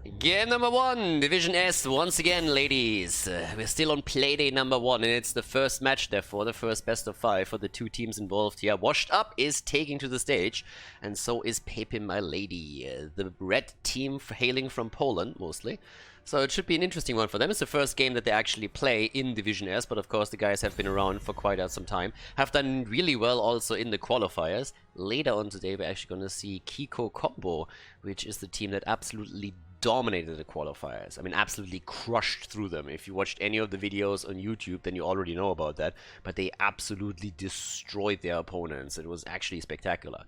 Game number 1, Division S, once again, ladies. We're still on Playday number 1, and it's the first match, therefore, the first best of 5 for the two teams involved here. Washed Up is taking to the stage, and so is pepeMLady, the red team hailing from Poland, mostly. So it should be an interesting one for them. It's the first game that they actually play in Division S, but of course the guys have been around for quite some time. Have done really well also in the qualifiers. Later on today we're actually going to see Kiko Combo, which is the team that absolutely dominated the qualifiers. I mean, absolutely crushed through them. If you watched any of the videos on YouTube, then you already know about that. But they absolutely destroyed their opponents. It was actually spectacular.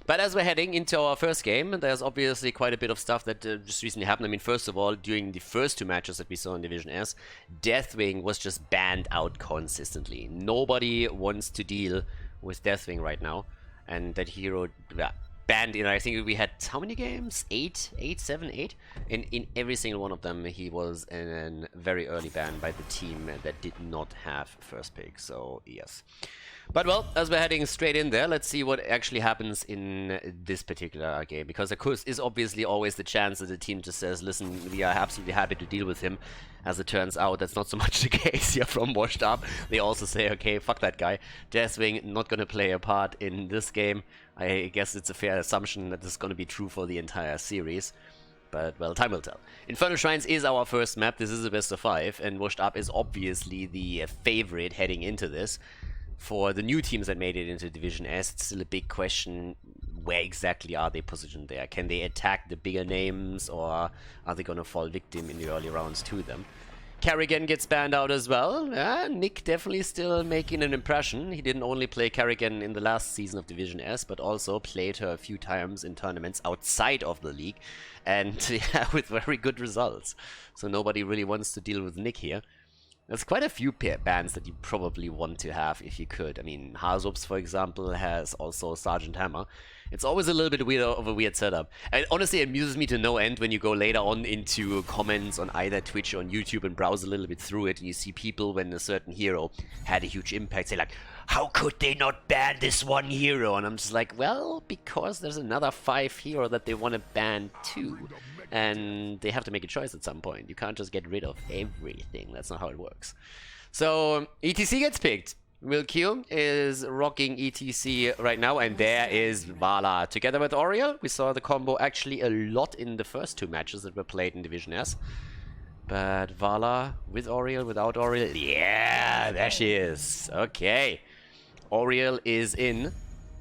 But as we're heading into our first game, there's obviously quite a bit of stuff that just recently happened. I mean, first of all, during the first two matches that we saw in Division S, Deathwing was just banned out consistently. Nobody wants to deal with Deathwing right now. And that hero, yeah, banned in, I think we had how many games? 8? 7, 8? In every single one of them, he was in a very early ban by the team that did not have first pick. So, yes. But well, as we're heading straight in there, let's see what actually happens in this particular game. Because of course, is obviously always the chance that the team just says, listen, we are absolutely happy to deal with him. As it turns out, that's not so much the case here from Washed Up. They also say, okay, fuck that guy. Deathwing not going to play a part in this game. I guess it's a fair assumption that this is going to be true for the entire series. But, well, time will tell. Infernal Shrines is our first map. This is the best of 5. And Washed Up is obviously the favorite heading into this. For the new teams that made it into Division S, it's still a big question, where exactly are they positioned there? Can they attack the bigger names, or are they going to fall victim in the early rounds to them? Kerrigan gets banned out as well. Nick definitely still making an impression. He didn't only play Kerrigan in the last season of Division S, but also played her a few times in tournaments outside of the league. And yeah, with very good results. So nobody really wants to deal with Nick here. There's quite a few bands that you probably want to have if you could. I mean, Hazops, for example, has also Sergeant Hammer. It's always a little bit weird of a weird setup. And honestly, it amuses me to no end when you go later on into comments on either Twitch or on YouTube and browse a little bit through it, and you see people, when a certain hero had a huge impact, say like, how could they not ban this one hero? And I'm just like, well, because there's another 5 hero that they want to ban too. And they have to make a choice at some point. You can't just get rid of everything. That's not how it works. So, ETC gets picked. Will Q is rocking ETC right now, and there is Vala. Together with Oriel, we saw the combo actually a lot in the first 2 matches that were played in Division S. But Vala with Oriel, without Oriel, yeah, there she is. Okay. Oriel is in.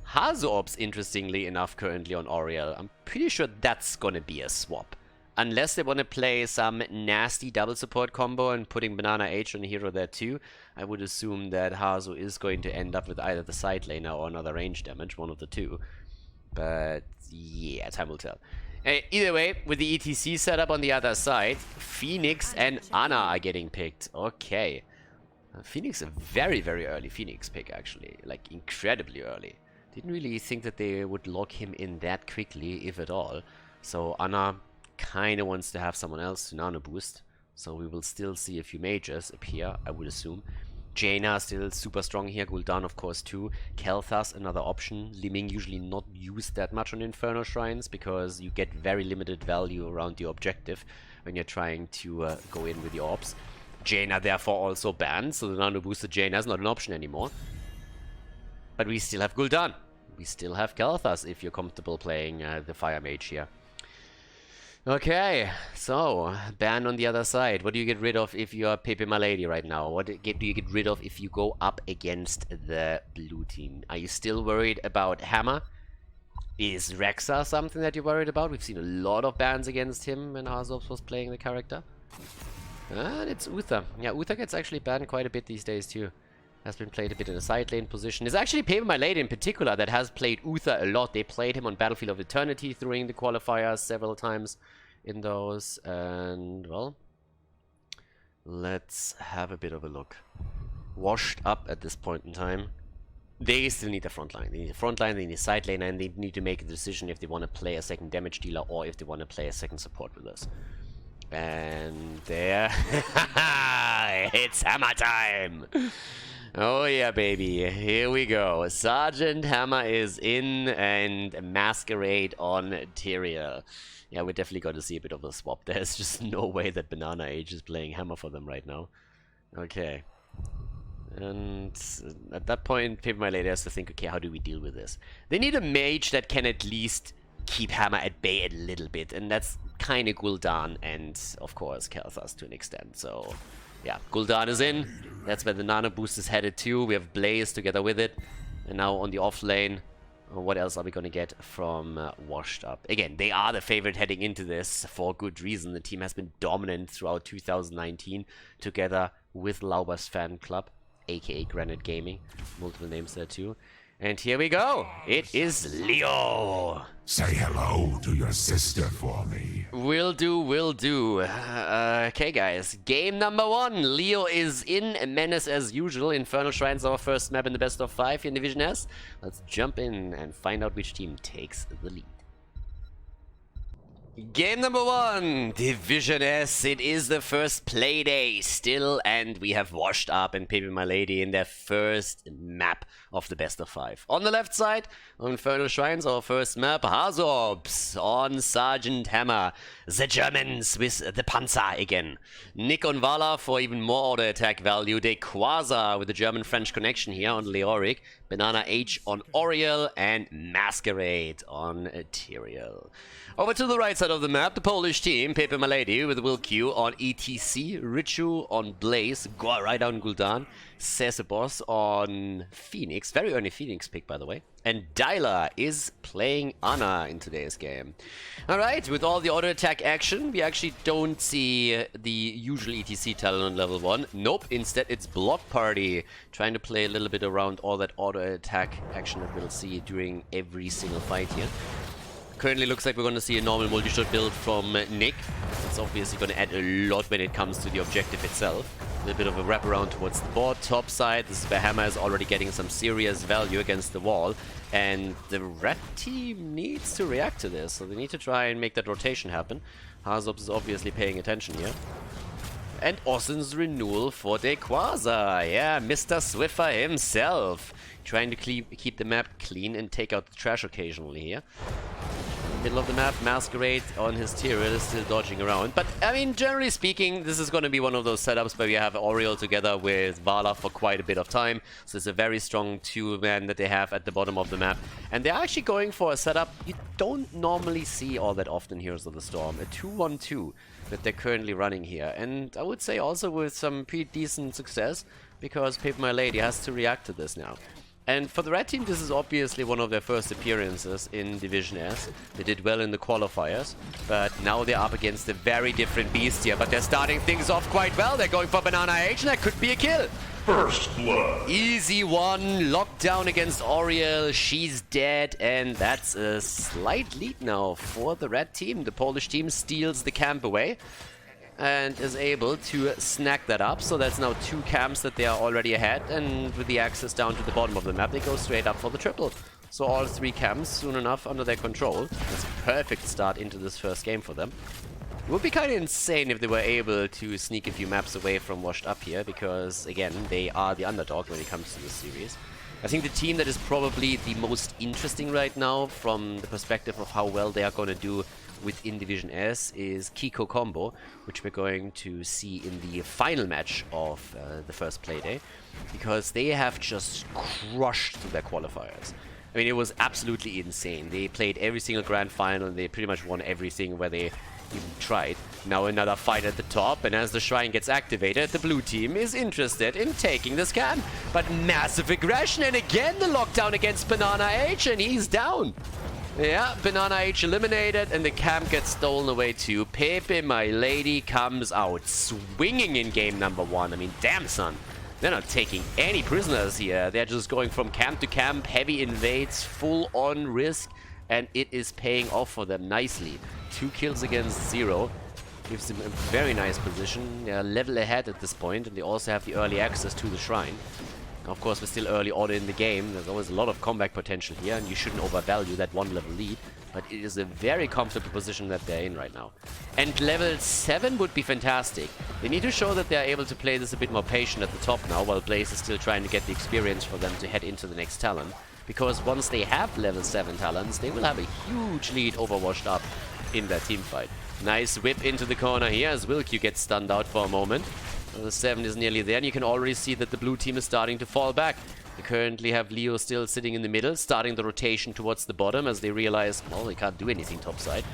Hazops, interestingly enough, currently on Oriel. I'm pretty sure that's gonna be a swap. Unless they want to play some nasty double support combo and putting Banana H on a hero there too, I would assume that Hazo is going to end up with either the side laner or another range damage, one of the two. But yeah, time will tell. Either way, with the ETC setup on the other side, Phoenix and Ana are getting picked. Okay. Phoenix, a very, very early Phoenix pick, actually. Like, incredibly early. Didn't really think that they would lock him in that quickly, if at all. So Ana kind of wants to have someone else to nano boost. So we will still see a few mages appear, I would assume. Jaina still super strong here. Gul'dan, of course, too. Kel'Thas, another option. Liming usually not used that much on Infernal Shrines, because you get very limited value around your objective when you're trying to go in with your orbs. Jaina, therefore, also banned, so the nano boosted Jaina is not an option anymore. But we still have Gul'dan. We still have Kel'Thas if you're comfortable playing the Fire Mage here. Okay, so ban on the other side. What do you get rid of if you are pepeMLady right now? What do you get rid of if you go up against the blue team? Are you still worried about Hammer? Is Rexa something that you're worried about? We've seen a lot of bans against him when Hazops was playing the character. And it's Uther. Yeah, Uther gets actually banned quite a bit these days too. Has been played a bit in a side lane position. It's actually pepeMLady in particular that has played Uther a lot. They played him on Battlefield of Eternity during the qualifiers several times in those. And, well, let's have a bit of a look. Washed Up at this point in time. They still need a front line. They need a front line, they need a side lane, and they need to make a decision if they want to play a second damage dealer or if they want to play a second support with us. And there... it's hammer time! Oh yeah, baby. Here we go. Sergeant Hammer is in and Masquerade on Tyrael. Yeah, we're definitely going to see a bit of a swap. There's just no way that Banana Age is playing Hammer for them right now. Okay. And at that point, pepeMLady has to think, okay, how do we deal with this? They need a mage that can at least keep Hammer at bay a little bit, and that's kind of Gul'dan and, of course, Kalthas to an extent. So, yeah, Gul'dan is in. That's where the Nano Boost is headed to. We have Blaze together with it. And now on the off lane, what else are we going to get from Washed Up? Again, they are the favorite heading into this for good reason. The team has been dominant throughout 2019 together with Lauber's fan club, aka Granite Gaming. Multiple names there too. And here we go. It is Leo. Say hello to your sister for me. Will do, will do. Okay, guys. Game number 1. Leo is in. Menace as usual. Infernal Shrines, our first map in the best of 5 here in Division S. Let's jump in and find out which team takes the lead. Game number 1, Division S. It is the first play day still, and we have Washed Up and pepeMLady in their first map of the best of 5. On the left side, on Infernal Shrines, our first map, Hazorps on Sergeant Hammer. The Germans with the Panzer again. Nick on Vala for even more auto attack value. De Quasar with the German-French connection here on Leoric. Banana H on Oriel, and Masquerade on Tyrael. Over to the right side of the map, the Polish team, pepeMLady with Will Q on ETC, Richu on Blaze, right on Gul'dan, Cesabos on Phoenix, very early Phoenix pick by the way, and Dyla is playing Ana in today's game. Alright, with all the auto attack action, we actually don't see the usual ETC talent on level 1. Nope, instead it's Block Party, trying to play a little bit around all that auto attack action that we'll see during every single fight here. Currently looks like we're going to see a normal multi-shot build from Nick. It's obviously going to add a lot when it comes to the objective itself. A little bit of a wraparound towards the board, top side. This is where Hammer is already getting some serious value against the wall. And the red team needs to react to this, so they need to try and make that rotation happen. Hazorps is obviously paying attention here. And Austin's renewal for De Quasar. Yeah, Mr. Swiffer himself. Trying to keep the map clean and take out the trash occasionally here. Middle of the map, Masquerade on his Tyrael is still dodging around. But, I mean, generally speaking, this is going to be one of those setups where we have Oriel together with Vala for quite a bit of time. So it's a very strong two-man that they have at the bottom of the map. And they're actually going for a setup you don't normally see all that often in Heroes of the Storm. A 2-1-2 that they're currently running here. And I would say also with some pretty decent success, because pepeMLady has to react to this now. And for the red team, this is obviously one of their first appearances in Division S. They did well in the qualifiers, but now they're up against a very different beast here. But they're starting things off quite well. They're going for Banana H, and that could be a kill. First blood. Easy one, lockdown against Oriel. She's dead, and that's a slight lead now for the red team. The Polish team steals the camp away and is able to snack that up. So that's now 2 camps that they are already ahead, and with the access down to the bottom of the map, they go straight up for the triple. So all 3 camps soon enough under their control. That's a perfect start into this first game for them. It would be kind of insane if they were able to sneak a few maps away from Washed Up here, because again, they are the underdog when it comes to this series. I think the team that is probably the most interesting right now from the perspective of how well they are going to do within Division S is Kiko Combo, which we're going to see in the final match of the first play day, because they have just crushed their qualifiers. I mean, it was absolutely insane. They played every single grand final, and they pretty much won everything where they even tried. Now another fight at the top, and as the shrine gets activated, the blue team is interested in taking this camp. But massive aggression, and again the lockdown against Banana H, and he's down. Yeah, Banana H eliminated, and the camp gets stolen away too. pepeMLady comes out swinging in game number 1. I mean, damn son. They're not taking any prisoners here. They're just going from camp to camp, heavy invades, full on risk, and it is paying off for them nicely. 2 kills against 0. Gives them a very nice position. They're level ahead at this point, and they also have the early access to the shrine. Of course, we're still early on in the game. There's always a lot of comeback potential here, and you shouldn't overvalue that 1 level lead. but it is a very comfortable position that they're in right now. And level 7 would be fantastic. They need to show that they're able to play this a bit more patient at the top now, while Blaze is still trying to get the experience for them to head into the next talent. Because once they have level 7 talents, they will have a huge lead over Washed Up in that team fight. Nice whip into the corner here as Wilq gets stunned out for a moment. The 7 is nearly there, and you can already see that the blue team is starting to fall back. They currently have Leo still sitting in the middle, starting the rotation towards the bottom as they realize, well, they can't do anything topside.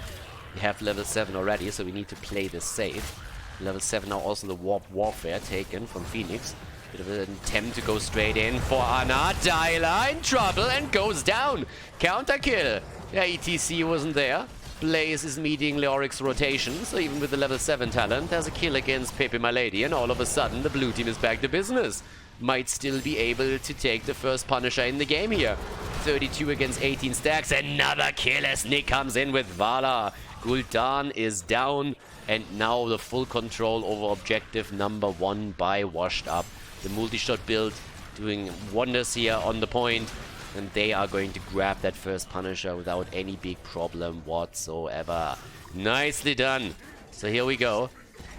We have level 7 already, so we need to play this safe. Level 7 now also the Warp Warfare taken from Phoenix. Bit of an attempt to go straight in for Anna. Dyla in trouble and goes down. Counter kill. Yeah, ETC wasn't there. Blaze is meeting Leoric's rotation, so even with the level 7 talent, there's a kill against pepeMLady, and all of a sudden the blue team is back to business. Might still be able to take the first Punisher in the game here. 32 against 18 stacks. Another kill as Nick comes in with Vala. Gul'dan is down, and now the full control over objective number 1 by Washed Up. The multi-shot build doing wonders here on the point, and they are going to grab that first Punisher without any big problem whatsoever. Nicely done. So here we go.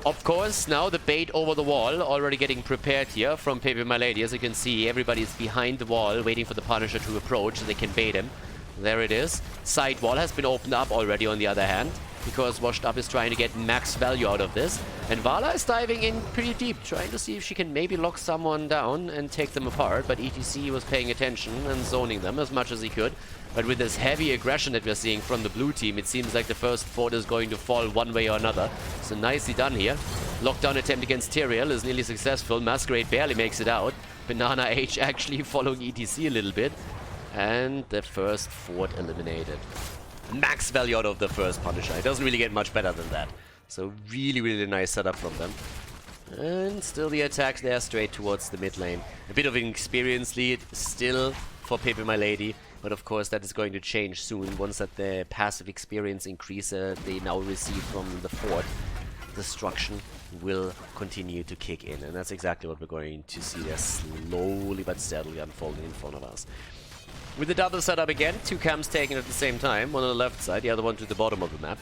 Of course, now the bait over the wall already getting prepared here from pepeMLady. As you can see, everybody's behind the wall waiting for the Punisher to approach so they can bait him. There it is. Side wall has been opened up already on the other hand, because Washed Up is trying to get max value out of this. And Vala is diving in pretty deep, trying to see if she can maybe lock someone down and take them apart. But ETC was paying attention and zoning them as much as he could. But with this heavy aggression that we're seeing from the blue team, it seems like the first fort is going to fall one way or another. So nicely done here. Lockdown attempt against Tyrael is nearly successful. Masquerade barely makes it out. Banana H actually following ETC a little bit. And the first fort eliminated. Max value out of the first Punisher. It doesn't really get much better than that. So really, really nice setup from them. And still the attack there straight towards the mid lane. A bit of an experience lead still for pepeMLady. But of course that is going to change soon once that the passive experience increase they now receive from the fort. Destruction will continue to kick in. And that's exactly what we're going to see there slowly but steadily unfolding in front of us. With the double setup again, 2 camps taken at the same time, one on the left side, the other one to the bottom of the map.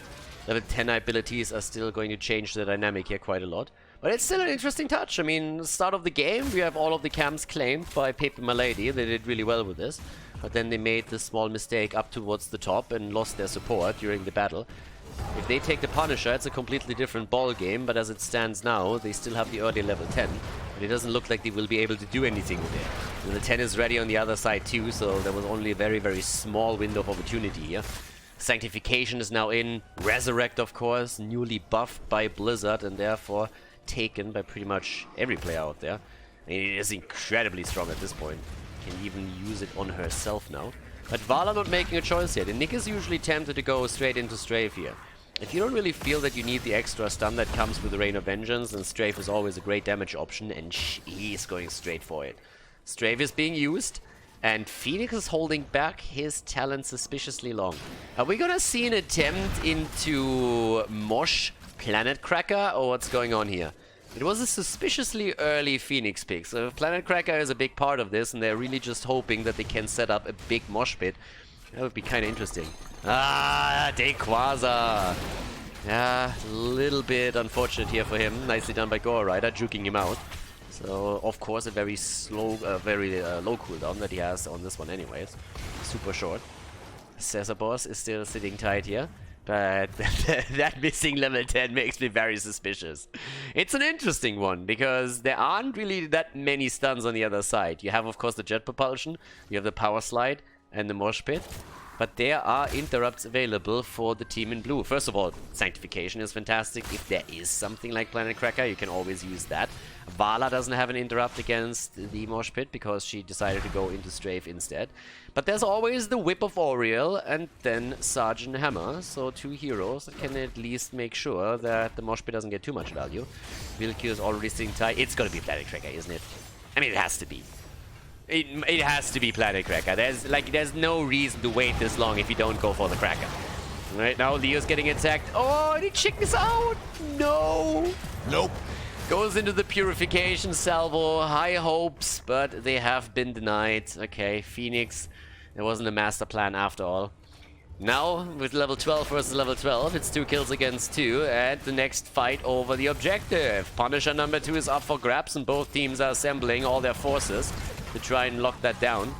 Level 10 abilities are still going to change the dynamic here quite a lot. But it's still an interesting touch. I mean, start of the game, we have all of the camps claimed by pepeMLady. They did really well with this. But then they made this small mistake up towards the top and lost their support during the battle. If they take the Punisher, it's a completely different ball game, but as it stands now, they still have the early level 10. But it doesn't look like they will be able to do anything with it. And the 10 is ready on the other side too, so there was only a very, very small window of opportunity here. Sanctification is now in. Resurrect, of course, newly buffed by Blizzard and therefore taken by pretty much every player out there. And it is incredibly strong at this point. Can even use it on herself now. But Vala not making a choice here. The Nick is usually tempted to go straight into Strafe here. If you don't really feel that you need the extra stun that comes with the Rain of Vengeance, then Strafe is always a great damage option, and he is going straight for it. Strafe is being used, and Phoenix is holding back his talent suspiciously long. Are we gonna see an attempt into Mosh Planet Cracker, or what's going on here? It was a suspiciously early Phoenix pick, so if Planet Cracker is a big part of this, and they're really just hoping that they can set up a big mosh pit, that would be kind of interesting. Ah, Dequaza! Yeah, a little bit unfortunate here for him. Nicely done by Gore Rider, juking him out. So, of course, a very slow, very low cooldown that he has on this one anyways. Super short. Cesar Boss is still sitting tight here. But that missing level 10 makes me very suspicious. It's an interesting one, because there aren't really that many stuns on the other side. You have, of course, the jet propulsion, you have the power slide, and the mosh pit. But there are interrupts available for the team in blue. First of all, Sanctification is fantastic. If there is something like Planet Cracker, you can always use that. Vala doesn't have an interrupt against the mosh pit because she decided to go into Strafe instead. But there's always the Whip of Oriel and then Sergeant Hammer. So 2 heroes that can at least make sure that the mosh pit doesn't get too much value. Vilkyu is already sitting tight. It's gonna be Planet Cracker, isn't it? I mean, it has to be. It has to be Planet Cracker. There's no reason to wait this long if you don't go for the Cracker. Right now, Leo's getting attacked. Oh, and he chicks out! No! Nope. Goes into the Purification salvo. High hopes, but they have been denied. Okay, Phoenix. It wasn't a master plan after all. Now, with level 12 versus level 12, it's 2 kills against 2, and the next fight over the objective. Punisher number 2 is up for grabs, and both teams are assembling all their forces to try and lock that down.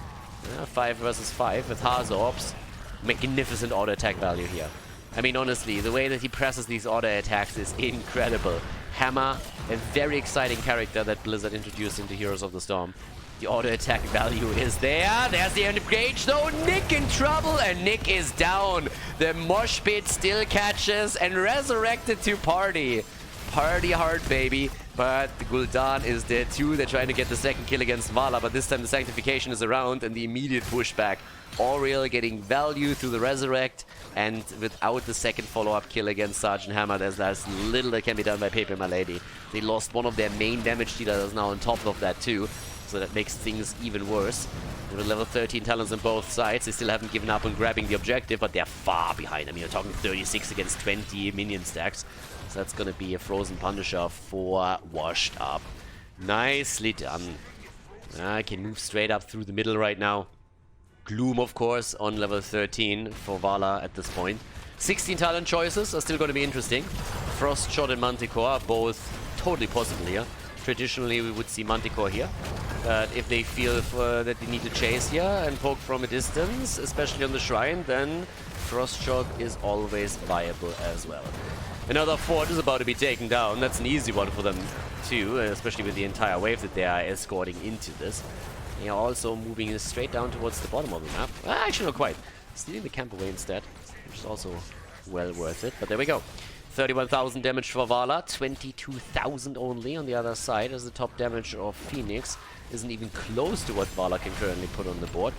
5 versus 5 with Khaldor's magnificent auto attack value here. I mean, honestly, the way that he presses these auto attacks is incredible. Hammer, a very exciting character that Blizzard introduced into Heroes of the Storm. The auto attack value is there. There's the engage though. Nick in trouble, and Nick is down. The mosh pit still catches and resurrected to party. Party hard, baby. But the Gul'dan is there too. They're trying to get the second kill against Vala, but this time the Sanctification is around and the immediate pushback. Auriel getting value through the Resurrect, and without the second follow-up kill against Sergeant Hammer, there's little that can be done by pepeMLady. They lost one of their main damage dealers now on top of that too, so that makes things even worse. With level 13 talents on both sides, they still haven't given up on grabbing the objective, but they're far behind. I mean, you're talking 36 against 20 minion stacks. So that's going to be a Frozen Punisher for Washed Up. Nicely done. I can move straight up through the middle right now. Gloom, of course, on level 13 for Vala at this point. 16 talent choices are still going to be interesting. Frostshot and Manticore are both totally possible here. Traditionally, we would see Manticore here. But if they feel that they need to chase here and poke from a distance, especially on the Shrine, then Frostshot is always viable as well. Another fort is about to be taken down. That's an easy one for them too, especially with the entire wave that they are escorting into this. They are also moving straight down towards the bottom of the map. Actually, not quite. Stealing the camp away instead, which is also well worth it. But there we go. 31,000 damage for Vala, 22,000 only on the other side, as the top damage of Phoenix isn't even close to what Vala can currently put on the board.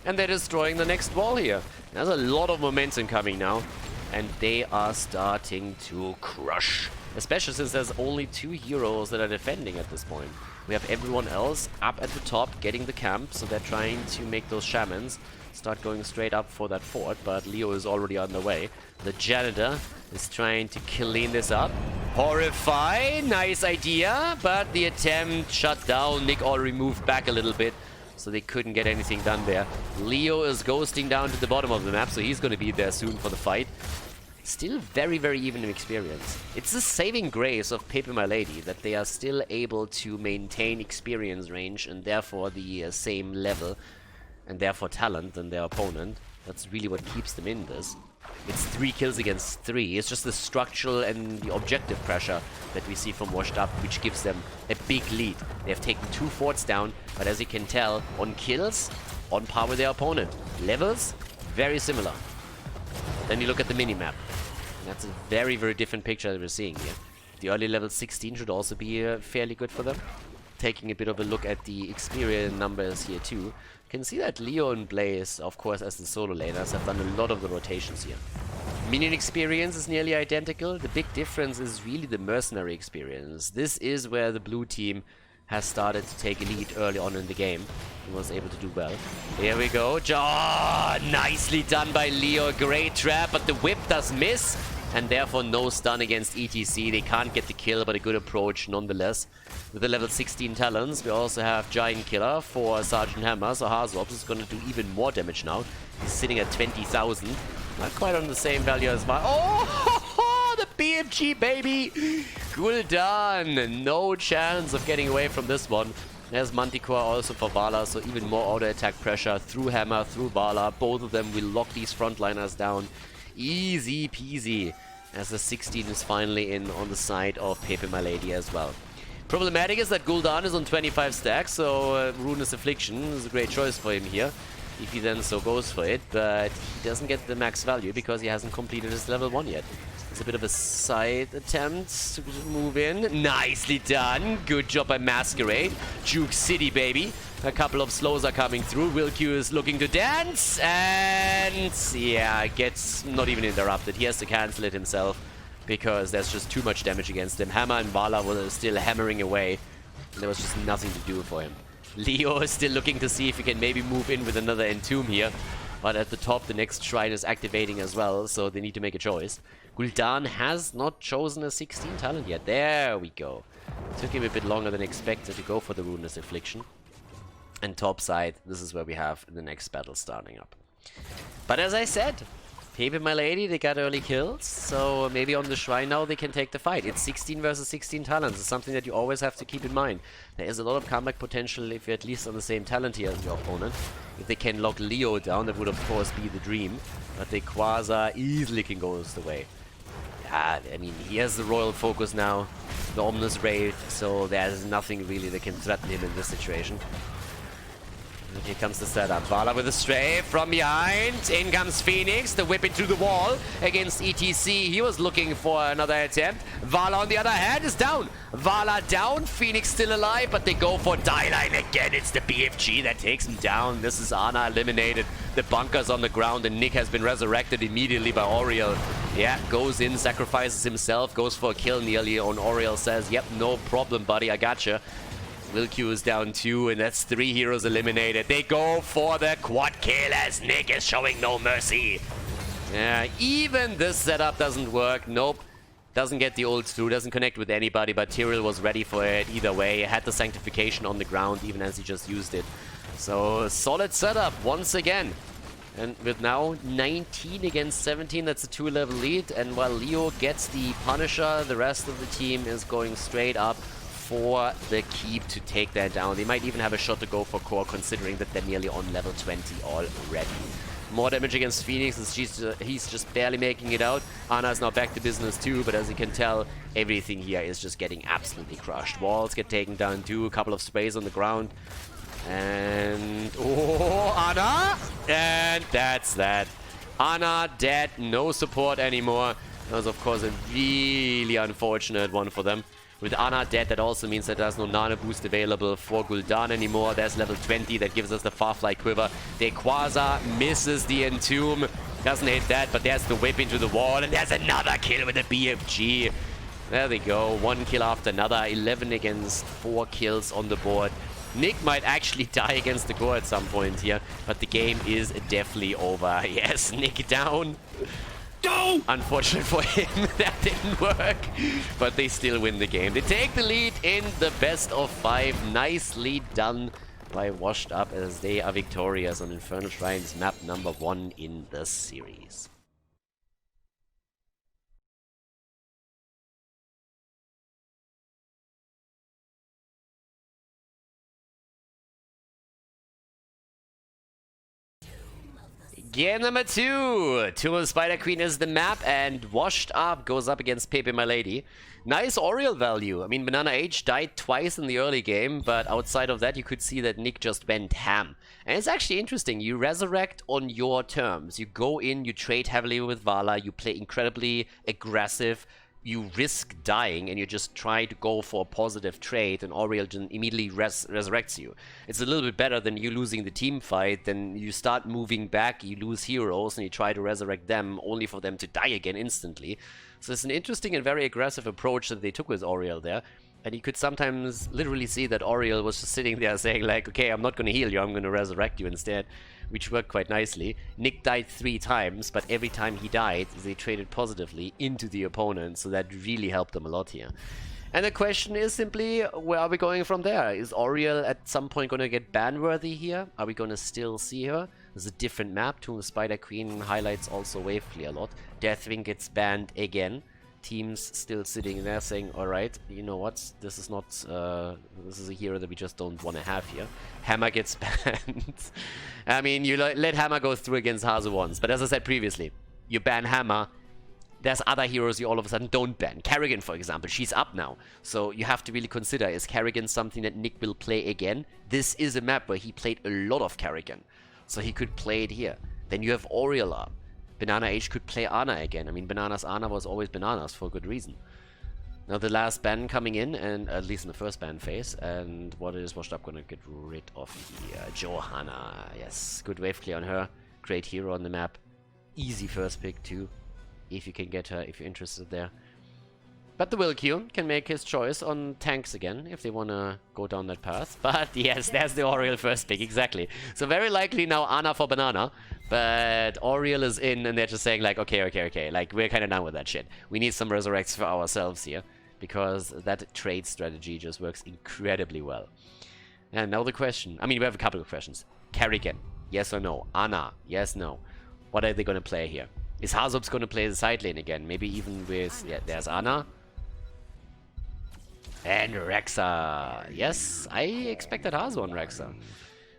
And they're destroying the next wall here. There's a lot of momentum coming now, and they are starting to crush. Especially since there's only 2 heroes that are defending at this point. We have everyone else up at the top getting the camp, so they're trying to make those shamans start going straight up for that fort, but Leo is already on the way. The janitor is trying to clean this up. Horrify, nice idea, but the attempt shut down. Nick already moved back a little bit, so they couldn't get anything done there. Leo is ghosting down to the bottom of the map, so he's going to be there soon for the fight. Still very, very even in experience. It's the saving grace of pepeMLady that they are still able to maintain experience range and therefore the same level and therefore talent than their opponent. That's really what keeps them in this. It's 3 kills against 3. It's just the structural and the objective pressure that we see from Washed Up, which gives them a big lead. They have taken 2 forts down, but as you can tell, on kills, on par with their opponent. Levels, very similar. Then you look at the minimap. That's a very, very different picture that we're seeing here. The early level 16 should also be fairly good for them. Taking a bit of a look at the experience numbers here too. You can see that Leo and Blaze, of course, as the solo laners, have done a lot of the rotations here. Minion experience is nearly identical. The big difference is really the mercenary experience. This is where the blue team has started to take a lead early on in the game. He was able to do well. Here we go. Nicely done by Leo. Great trap, but the whip does miss. And therefore no stun against ETC. They can't get the kill, but a good approach nonetheless. With the level 16 talents, we also have Giant Killer for Sergeant Hammer. So Khaldor is going to do even more damage now. He's sitting at 20,000. Not quite on the same value as my... Oh, the BMG, baby! Gul'dan. No chance of getting away from this one. There's Manticore also for Vala, so even more auto attack pressure through Hammer, through Vala. Both of them will lock these frontliners down. Easy peasy, as the 16 is finally in on the side of pepeMLady as well. Problematic is that Gul'dan is on 25 stacks, so Ruinous Affliction is a great choice for him here, if he then so goes for it, but he doesn't get the max value because he hasn't completed his level 1 yet. It's a bit of a side attempt to move in. Nicely done. Good job by Masquerade. Juke City, baby. A couple of slows are coming through. Wilq is looking to dance. And yeah, gets not even interrupted. He has to cancel it himself because there's just too much damage against him. Hammer and Vala were still hammering away. And there was just nothing to do for him. Leo is still looking to see if he can maybe move in with another Entomb here. But at the top, the next shrine is activating as well, so they need to make a choice. Gul'dan has not chosen a 16 talent yet. There we go. Took him a bit longer than expected to go for the Ruinous Affliction. And top side, this is where we have the next battle starting up. But as I said, pepeMLady, they got early kills, so maybe on the Shrine now they can take the fight. It's 16 versus 16 talents. It's something that you always have to keep in mind. There is a lot of comeback potential if you're at least on the same talent here as your opponent. If they can lock Leo down, that would of course be the dream. But the Quasar easily can go the way. Yeah, I mean, he has the Royal Focus now, the Ominous Wraith, so there's nothing really that can threaten him in this situation. And here comes the setup. Vala with a strafe from behind. In comes Phoenix. The whip it through the wall against ETC. He was looking for another attempt. Vala on the other hand is down. Vala down. Phoenix still alive, but they go for die line again. It's the BFG that takes him down. This is Ana eliminated. The bunker's on the ground and Nick has been resurrected immediately by Oriel. Yeah, goes in, sacrifices himself, goes for a kill nearly on Oriel. Says, yep, no problem, buddy. I gotcha. Will-Q is down 2, and that's 3 heroes eliminated. They go for the quad kill as Nick is showing no mercy. Yeah, even this setup doesn't work. Nope. Doesn't get the ult through, doesn't connect with anybody, but Tyrell was ready for it either way. Had the Sanctification on the ground even as he just used it. So, solid setup once again. And with now 19 against 17, that's a 2-level lead. And while Leo gets the Punisher, the rest of the team is going straight up for the keep to take that down. They might even have a shot to go for core, considering that they're nearly on level 20 already. More damage against Phoenix, as he's just barely making it out. Ana is now back to business too, but as you can tell, everything here is just getting absolutely crushed. Walls get taken down too, a couple of sprays on the ground. And... oh, Ana! And that's that. Ana dead, no support anymore. That was of course a really unfortunate one for them. With Ana dead, that also means that there's no Nano boost available for Gul'dan anymore. There's level 20 that gives us the Farfly Quiver. The Quasar misses the Entomb. Doesn't hit that, but there's the whip into the wall. And there's another kill with the BFG. There they go. 1 kill after another. 11 against 4 kills on the board. Nick might actually die against the core at some point here. But the game is definitely over. Yes, Nick down. No! Unfortunate for him, that didn't work. But they still win the game. They take the lead in the best of 5. Nicely done by Washed Up as they are victorious on Infernal Shrines map number 1 in the series. Game number 2. Tomb of Spider Queen is the map, and Washed Up goes up against pepeMLady. Nice Oriel value. I mean, Banana H died twice in the early game, but outside of that, you could see that Nick just went ham. And it's actually interesting. You resurrect on your terms. You go in, you trade heavily with Vala, you play incredibly aggressive. You risk dying and you just try to go for a positive trade, and Oriel immediately resurrects you. It's a little bit better than you losing the team fight. Then you start moving back, you lose heroes, and you try to resurrect them only for them to die again instantly. So it's an interesting and very aggressive approach that they took with Oriel there. And you could sometimes literally see that Oriel was just sitting there saying like, okay, I'm not going to heal you, I'm going to resurrect you instead. Which worked quite nicely. Nick died 3 times, but every time he died, they traded positively into the opponent, so that really helped them a lot here. And the question is simply, where are we going from there? Is Oriel at some point going to get ban-worthy here? Are we going to still see her? There's a different map. Tomb of Spider Queen highlights also wave clear a lot. Deathwing gets banned again. Teams still sitting there saying, alright, you know what, this is not, this is a hero that we just don't want to have here. Hammer gets banned. I mean, you let Hammer go through against Hazu once, but as I said previously, you ban Hammer, there's other heroes you all of a sudden don't ban. Kerrigan, for example, she's up now. So you have to really consider, is Kerrigan something that Nick will play again? This is a map where he played a lot of Kerrigan, so he could play it here. Then you have Oriel up. Banana H could play Ana again. I mean, Banana's Ana was always Bananas for good reason. Now the last ban coming in, and at least in the first ban phase, and what is Washed Up gonna get rid of here? Johanna, yes, good wave clear on her. Great hero on the map. Easy first pick too, if you can get her, if you're interested there. But the Will-Q can make his choice on tanks again, if they wanna go down that path. But yes, there's the Oriel first pick, exactly. So very likely now Ana for Banana. But Oriel is in, and they're just saying like, okay, like, we're kind of done with that shit. We need some resurrects for ourselves here, because that trade strategy just works incredibly well. And now the question, I mean, we have a couple of questions. Kerrigan, yes or no? Ana, yes, no. What are they going to play here? Is Hazops going to play the side lane again? Maybe even with... Yeah, there's Ana. And Rexa. Yes, I expected Hazo on Rexa.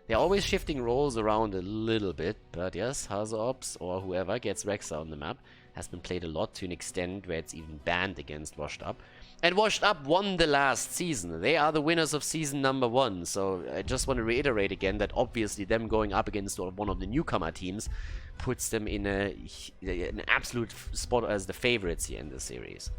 They're always shifting roles around a little bit. But yes, Hazops or whoever gets Rexa on the map has been played a lot to an extent where it's even banned against Washed Up. And Washed Up won the last season. They are the winners of season number 1. So I just want to reiterate again that obviously them going up against one of the newcomer teams puts them in an absolute spot as the favorites here in this series.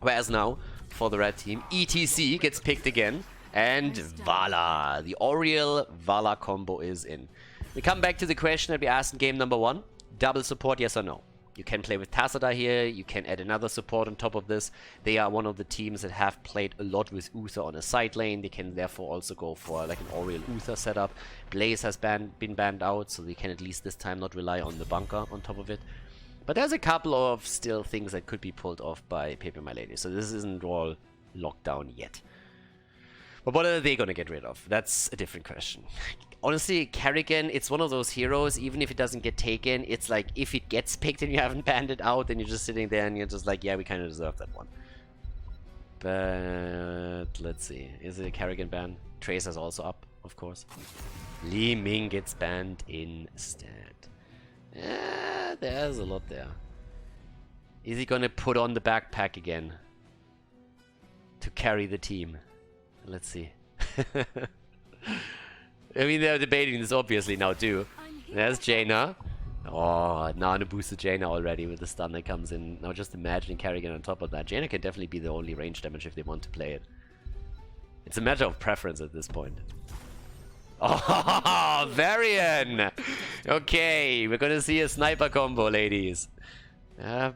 Whereas now, for the red team, ETC gets picked again. And Vala. The Oriel-Vala combo is in. We come back to the question that we asked in game number 1. Double support, yes or no? You can play with Tassadar here, you can add another support on top of this. They are one of the teams that have played a lot with Uther on a side lane. They can therefore also go for like an Oriel Uther setup. Blaze has been banned out, so they can at least this time not rely on the bunker on top of it. But there's a couple of still things that could be pulled off by pepeMLady, so this isn't all locked down yet. But what are they going to get rid of? That's a different question. Honestly, Kerrigan, it's one of those heroes, even if it doesn't get taken, it's like, if it gets picked and you haven't banned it out, then you're just sitting there and you're just like, yeah, we kind of deserve that one. But, let's see. Is it a Kerrigan ban? Tracer's also up, of course. Li Ming gets banned instead. Yeah, there's a lot there. Is he gonna put on the backpack again? To carry the team? Let's see. I mean, they're debating this obviously now too. There's Jaina. Oh, Nano boosted Jaina already with the stun that comes in. Now just imagining Kerrigan on top of that. Jaina can definitely be the only range damage if they want to play it. It's a matter of preference at this point. Oh, Varian! Okay, we're gonna see a sniper combo, ladies.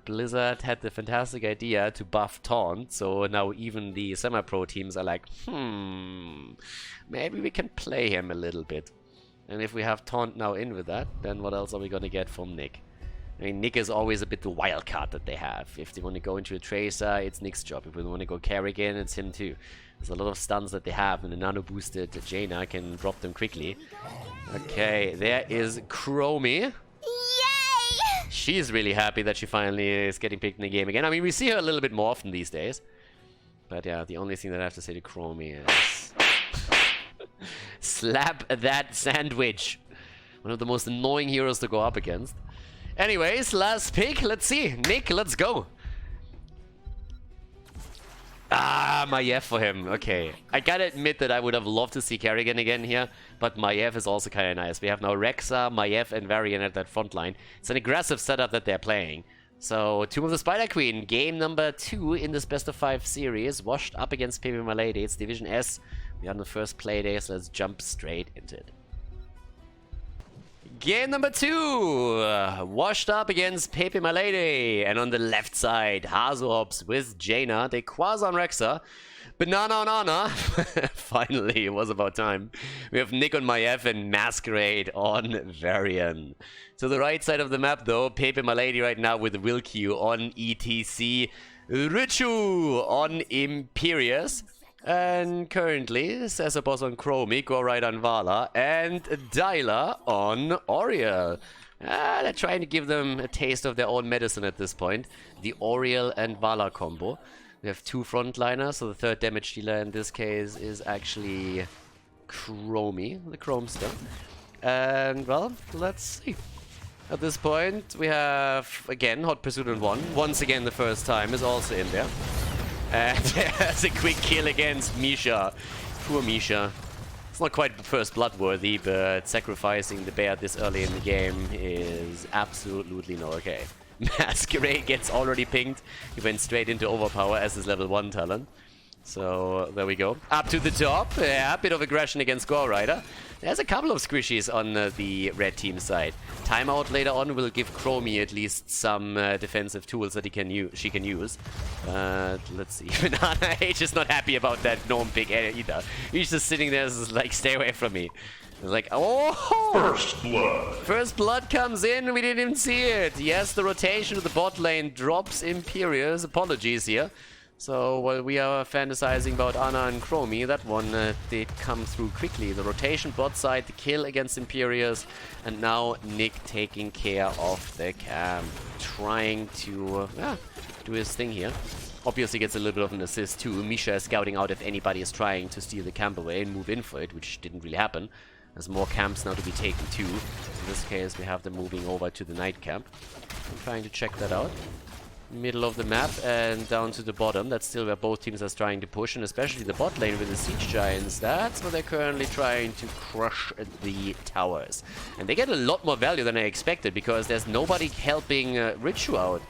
Blizzard had the fantastic idea to buff Taunt, so now even the semi-pro teams are like, maybe we can play him a little bit. And if we have Taunt now in with that, then what else are we gonna get from Nick? I mean, Nick is always a bit the wild card that they have. If they want to go into a Tracer, it's Nick's job. If we want to go Kerrigan, it's him too. There's a lot of stuns that they have, and a nano-boosted Jaina can drop them quickly. Okay, there is Chromie. She's really happy that she finally is getting picked in the game again. I mean, we see her a little bit more often these days. But yeah, the only thing that I have to say to Chromie is... slap that sandwich. One of the most annoying heroes to go up against. Anyways, last pick. Let's see. Nick, let's go. Ah, Maiev for him. Okay. I gotta admit that I would have loved to see Kerrigan again here, but Maiev is also kind of nice. We have now Rexa, Maiev, and Varian at that front line. It's an aggressive setup that they're playing. So, Tomb of the Spider Queen, game number 2 in this best of 5 series, washed up against pepeMLady. It's Division S. We're on the first Playday, so let's jump straight into it. Game number 2, washed up against pepeMLady, and on the left side, Hazops with Jaina, they Quasar on Rexa, Banana on Ana, finally, it was about time. We have Nick on Maiev and Masquerade on Varian. To the right side of the map though, pepeMLady right now with Wilkie on ETC, Richu on Imperius, and currently, Sesabos on Chromie, Go right on Vala, and Dyla on Oriel. They're trying to give them a taste of their own medicine at this point. The Oriel and Vala combo. We have 2 frontliners, so the third damage dealer in this case is actually Chromie, the Chromester. And, well, let's see. At this point, we have, again, Hot Pursuit on 1. Once again, the first time is also in there. And there's a quick kill against Misha. Poor Misha. It's not quite first blood worthy, but sacrificing the bear this early in the game is absolutely not okay. Masquerade gets already pinged. He went straight into overpower as his level 1 talent. So there we go. Up to the top. Yeah, a bit of aggression against Gore Rider. There's a couple of squishies on the red team side. Timeout later on will give Chromie at least some defensive tools that she can use. Let's see. Banana H is not happy about that gnome pick either. He's just sitting there just like, stay away from me. Like, oh! First blood. First blood comes in, we didn't even see it. Yes, the rotation to the bot lane drops Imperius. Apologies here. So while we are fantasizing about Ana and Chromie, that one did come through quickly. The rotation bot side, the kill against Imperius, and now Nick taking care of the camp, trying to do his thing here. Obviously gets a little bit of an assist too. Misha is scouting out if anybody is trying to steal the camp away and move in for it, which didn't really happen. There's more camps now to be taken too. In this case, we have them moving over to the night camp. I'm trying to check that out. Middle of the map and down to the bottom. That's still where both teams are trying to push, and especially the bot lane with the siege giants. That's where they're currently trying to crush the towers. And they get a lot more value than I expected, because there's nobody helping Richu out.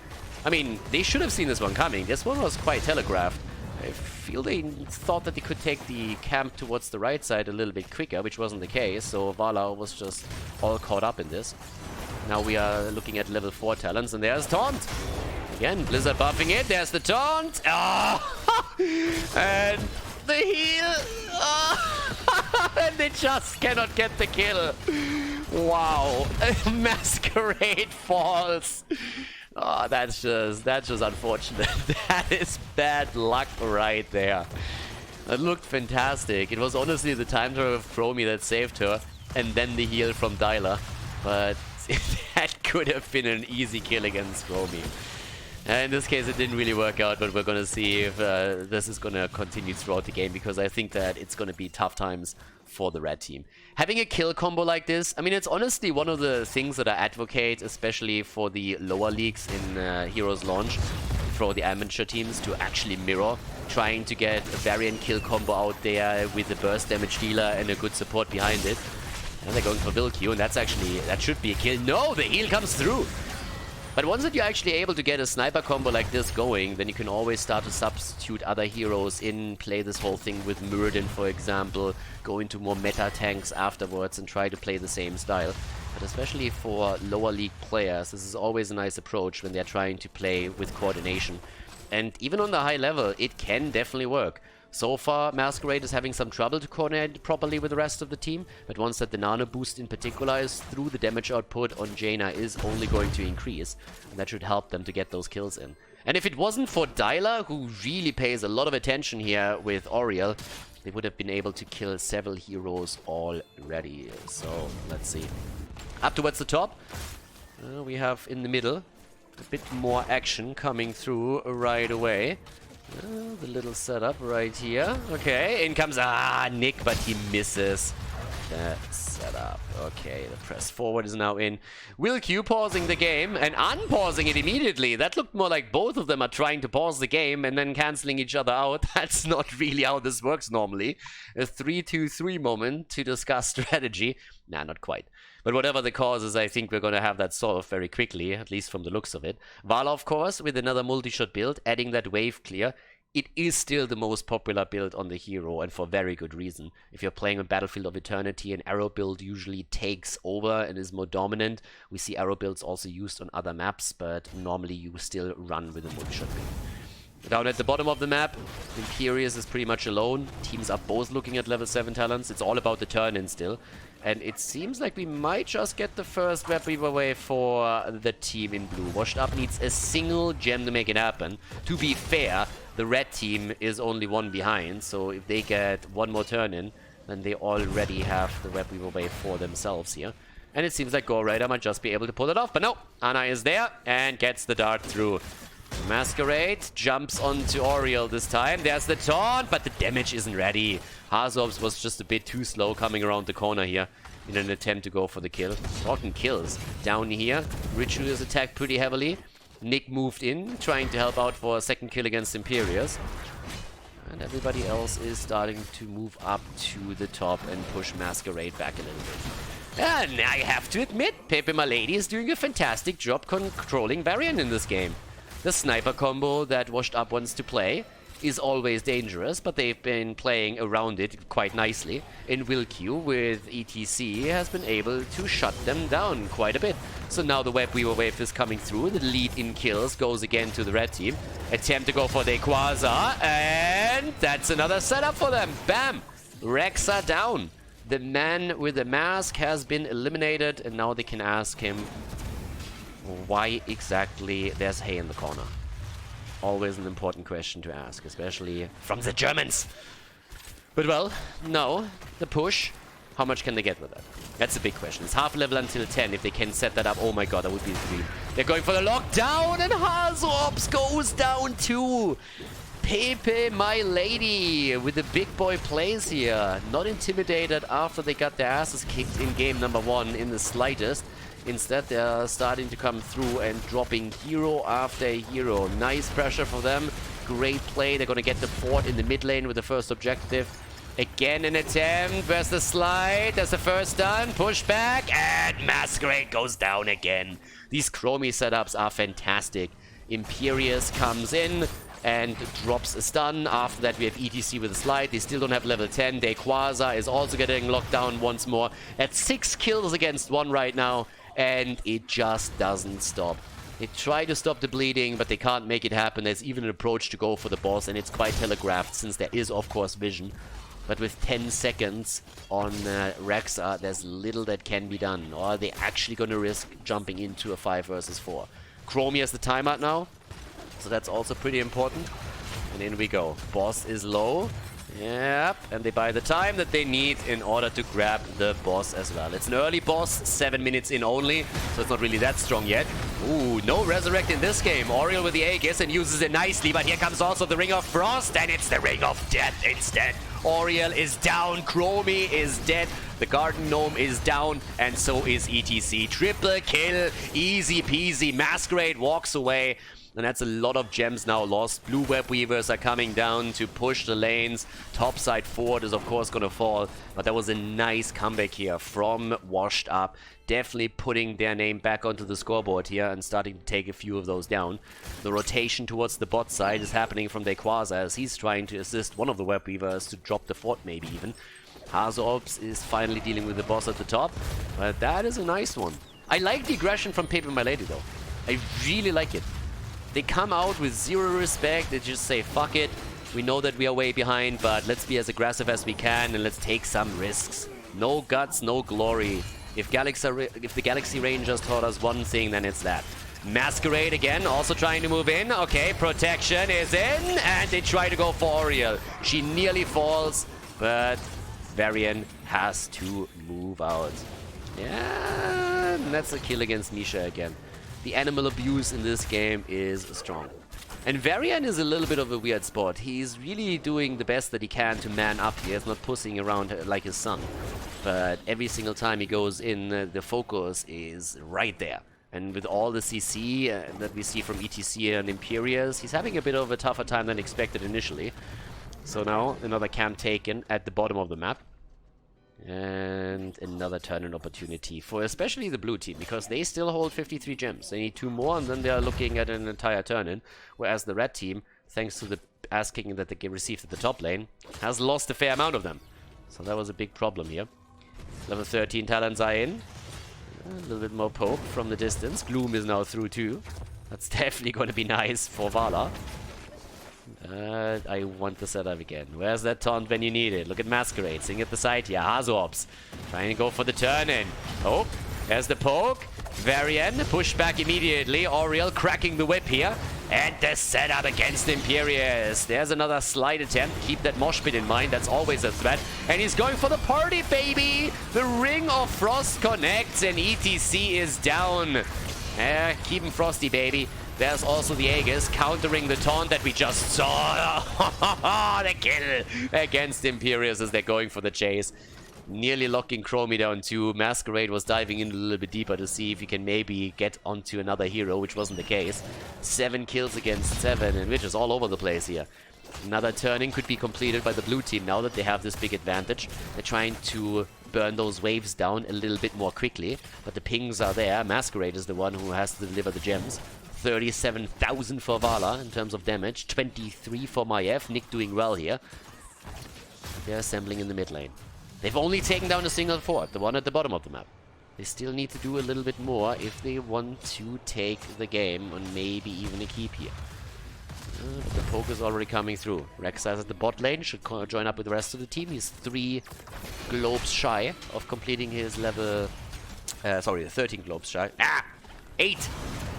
I mean, they should have seen this one coming. This one was quite telegraphed. I feel they thought that they could take the camp towards the right side a little bit quicker, which wasn't the case, so Vala was just all caught up in this. Now we are looking at level 4 talents, and there's Taunt! Again, Blizzard buffing it, there's the Taunt! Oh! And the heal! Oh! And they just cannot get the kill! Wow! Masquerade falls! Oh, that's just unfortunate. That is bad luck right there. It looked fantastic. It was honestly the time turret of Chromie that saved her, and then the heal from Dyla. But that could have been an easy kill against Chromie. In this case, it didn't really work out, but we're going to see if this is going to continue throughout the game, because I think that it's going to be tough times for the red team. Having a kill combo like this, I mean, it's honestly one of the things that I advocate, especially for the lower leagues in Heroes Launch, for the amateur teams to actually mirror, trying to get a variant kill combo out there with a burst damage dealer and a good support behind it. And they're going for Vilq, and that should be a kill. No, the heal comes through! But once that you're actually able to get a sniper combo like this going, then you can always start to substitute other heroes in, play this whole thing with Muradin, for example, go into more meta tanks afterwards and try to play the same style. But especially for lower league players, this is always a nice approach when they're trying to play with coordination. And even on the high level, it can definitely work. So far, Masquerade is having some trouble to coordinate properly with the rest of the team, but once that the nano boost in particular is through, the damage output on Jaina is only going to increase, and that should help them to get those kills in. And if it wasn't for Dyla, who really pays a lot of attention here with Oriel, they would have been able to kill several heroes already. So, let's see. Up towards the top, we have in the middle a bit more action coming through right away. The little setup right here. Okay, in comes Nick, but he misses that setup. Okay, the press forward is now in. Vilq pausing the game and unpausing it immediately. That looked more like both of them are trying to pause the game and then canceling each other out. That's not really how this works normally. A 3-2-3 moment to discuss strategy. Nah, not quite. But whatever the cause is, I think we're going to have that solved very quickly, at least from the looks of it. Vala, of course, with another multi-shot build, adding that wave clear. It is still the most popular build on the hero, and for very good reason. If you're playing on Battlefield of Eternity, an arrow build usually takes over and is more dominant. We see arrow builds also used on other maps, but normally you still run with a multi-shot build. Down at the bottom of the map, Imperius is pretty much alone. Teams are both looking at level 7 talents. It's all about the turn-in still. And it seems like we might just get the first web weave away for the team in blue. Washed Up needs a single gem to make it happen. To be fair, the red team is only one behind, so if they get one more turn-in, then they already have the web weave away for themselves here. And it seems like Go Rider might just be able to pull it off, but no, Ana is there and gets the dart through. Masquerade jumps onto Oriel this time. There's the taunt, but the damage isn't ready. Hazobs was just a bit too slow coming around the corner here in an attempt to go for the kill. Talking kills. Down here, Richu is attacked pretty heavily. Nick moved in, trying to help out for a second kill against Imperius. And everybody else is starting to move up to the top and push Masquerade back a little bit. And I have to admit, pepeMLady is doing a fantastic job controlling Varian in this game. The sniper combo that Washed Up wants to play is always dangerous, but they've been playing around it quite nicely. And Vilq with ETC has been able to shut them down quite a bit. So now the web weaver wave is coming through. The lead in kills goes again to the red team. Attempt to go for the Quasar, and that's another setup for them. Bam! Rexa down. The man with the mask has been eliminated, and now they can ask him why exactly there's hay in the corner. Always an important question to ask, especially from the Germans. But well, now, the push. How much can they get with that? That's a big question. It's half level until 10. If they can set that up, oh my god, that would be the dream. They're going for the lockdown, and Khaldor goes down too. pepeMLady with the big boy plays here. Not intimidated after they got their asses kicked in game number 1 in the slightest. Instead, they're starting to come through and dropping hero after hero. Nice pressure for them. Great play. They're going to get the fort in the mid lane with the first objective. Again an attempt. Where's the slide? That's the first done. Push back. And Masquerade goes down again. These Chromie setups are fantastic. Imperius comes in and drops a stun. After that, we have ETC with a slide. They still don't have level 10. Quasar is also getting locked down once more. At 6 kills against 1 right now. And it just doesn't stop. They try to stop the bleeding, but they can't make it happen. There's even an approach to go for the boss, and it's quite telegraphed since there is, of course, vision. But with 10 seconds on Rexa, there's little that can be done. Or are they actually going to risk jumping into a 5 versus 4? Chromie has the timeout now, so that's also pretty important. And in we go. Boss is low. Yep, and they buy the time that they need in order to grab the boss as well. It's an early boss, 7 minutes in only, so it's not really that strong yet. Ooh, no resurrect in this game. Oriel with the Aegis and uses it nicely, but here comes also the Ring of Frost, and it's the Ring of Death instead. Oriel is down, Chromie is dead, the Garden Gnome is down, and so is ETC. Triple kill, easy peasy. Masquerade walks away. And that's a lot of gems now lost. Blue Web Weavers are coming down to push the lanes. Topside Fort is of course going to fall. But that was a nice comeback here from Washed Up. Definitely putting their name back onto the scoreboard here and starting to take a few of those down. The rotation towards the bot side is happening from Quasar as he's trying to assist one of the Web Weavers to drop the fort maybe even. Khaldor is finally dealing with the boss at the top. But that is a nice one. I like the aggression from pepeMLady though. I really like it. They come out with zero respect. They just say, fuck it. We know that we are way behind, but let's be as aggressive as we can and let's take some risks. No guts, no glory. If the Galaxy Rangers taught us one thing, then it's that. Masquerade again, also trying to move in. Okay, protection is in, and they try to go for Oriel. She nearly falls, but Varian has to move out. Yeah, and that's a kill against Misha again. The animal abuse in this game is strong. And Varian is a little bit of a weird spot. He's really doing the best that he can to man up here. He's not pussing around like his son. But every single time he goes in, the focus is right there. And with all the CC that we see from ETC and Imperius, he's having a bit of a tougher time than expected initially. So now, another camp taken at the bottom of the map. And another turn-in opportunity for especially the blue team, because they still hold 53 gems. They need 2 more, and then they are looking at an entire turn-in. Whereas the red team, thanks to the ass kicking that they received at the top lane, has lost a fair amount of them. So that was a big problem here. Level 13 talents are in. A little bit more poke from the distance. Gloom is now through too. That's definitely going to be nice for Vala. I want the setup again. Where's that taunt when you need it? Look at Masquerade, sitting at the side here. Khaldor trying to go for the turn-in. Oh, there's the poke. Varian, push back immediately. Oriel cracking the whip here. And the setup against Imperius. There's another slide attempt. Keep that mosh pit in mind. That's always a threat. And he's going for the party, baby. The Ring of Frost connects and ETC is down. Keep him frosty, baby. There's also the Aegis countering the taunt that we just saw. The kill against Imperius as they're going for the chase. Nearly locking Chromie down too. Masquerade was diving in a little bit deeper to see if he can maybe get onto another hero, which wasn't the case. 7 kills against 7, and which is all over the place here. Another turning could be completed by the blue team now that they have this big advantage. They're trying to burn those waves down a little bit more quickly, but the pings are there. Masquerade is the one who has to deliver the gems. 37,000 for Vala in terms of damage, 23 for Maiev. Nick doing well here. They're assembling in the mid lane. They've only taken down a single fort, the one at the bottom of the map. They still need to do a little bit more if they want to take the game and maybe even a keep here. But the poke is already coming through. Rexa is at the bot lane, should join up with the rest of the team. He's 3 globes shy of completing his level... 13 globes shy. 8!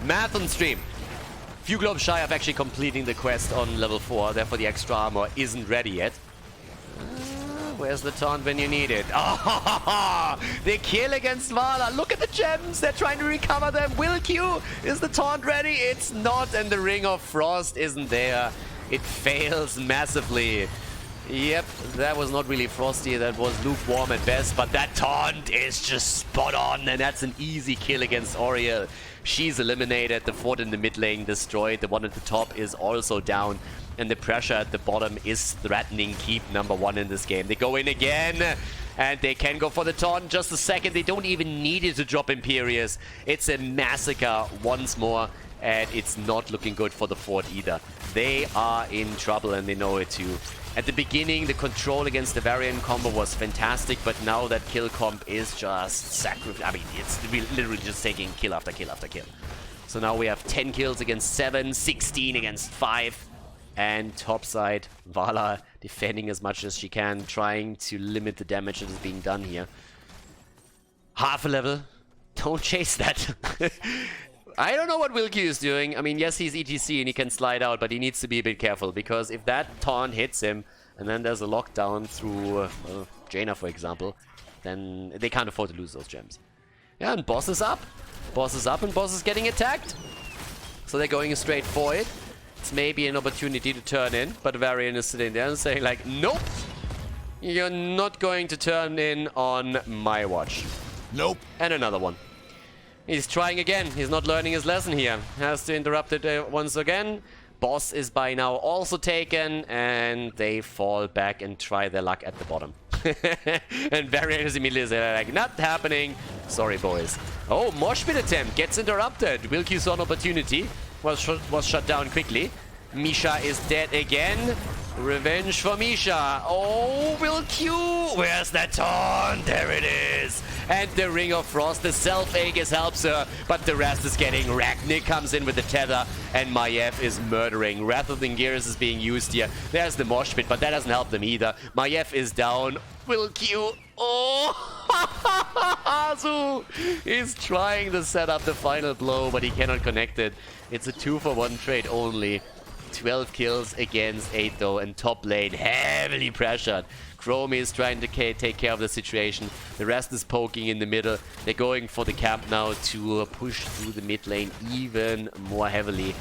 Math on stream. Few globes shy of actually completing the quest on level 4, therefore the extra armor isn't ready yet. Where's the taunt when you need it? Oh, the kill against Vala. Look at the gems. They're trying to recover them. Will Q, is the taunt ready? It's not, and the Ring of Frost isn't there. It fails massively. Yep, that was not really frosty. That was lukewarm at best, but that taunt is just spot on, and that's an easy kill against Oriel. She's eliminated. The fort in the mid lane destroyed. The one at the top is also down. And the pressure at the bottom is threatening keep number 1 in this game. They go in again, and they can go for the taunt. Just a second, they don't even need it to drop Imperious. It's a massacre once more, and it's not looking good for the fort either. They are in trouble, and they know it too. At the beginning, the control against the Varian combo was fantastic, but now that kill comp is just sacrifice. I mean, it's literally just taking kill after kill after kill. So now we have 10 kills against 7, 16 against 5. And topside, Vala defending as much as she can, trying to limit the damage that is being done here. Half a level. Don't chase that. I don't know what Wilkie is doing. I mean, yes, he's ETC and he can slide out, but he needs to be a bit careful, because if that taunt hits him, and then there's a lockdown through Jaina, for example, then they can't afford to lose those gems. Yeah, and boss is up. Boss is up and boss is getting attacked. So they're going straight for it. It's maybe an opportunity to turn in, but Varian is sitting there and saying like, nope, you're not going to turn in on my watch. Nope. And another one. He's trying again. He's not learning his lesson here. Has to interrupt it once again. Boss is by now also taken, and they fall back and try their luck at the bottom. And Varian is immediately like, not happening. Sorry, boys. Oh, mosh pit attempt gets interrupted. Wilkie saw an opportunity. Was shut down quickly. Misha is dead again. Revenge for Misha. Oh, Will Q. Where's that taunt? There it is. And the Ring of Frost. The Self-Aegis helps her, but the rest is getting wrecked. Nick comes in with the tether, and Maiev is murdering. Wrath of the Gears is being used here. There's the mosh pit, but that doesn't help them either. Maiev is down. Will Q. Oh, Azu is trying to set up the final blow, but he cannot connect it. It's a 2-for-1 trade only. 12 kills against 8 though, and top lane heavily pressured. Chromie is trying to take care of the situation. The rest is poking in the middle. They're going for the camp now to push through the mid lane even more heavily.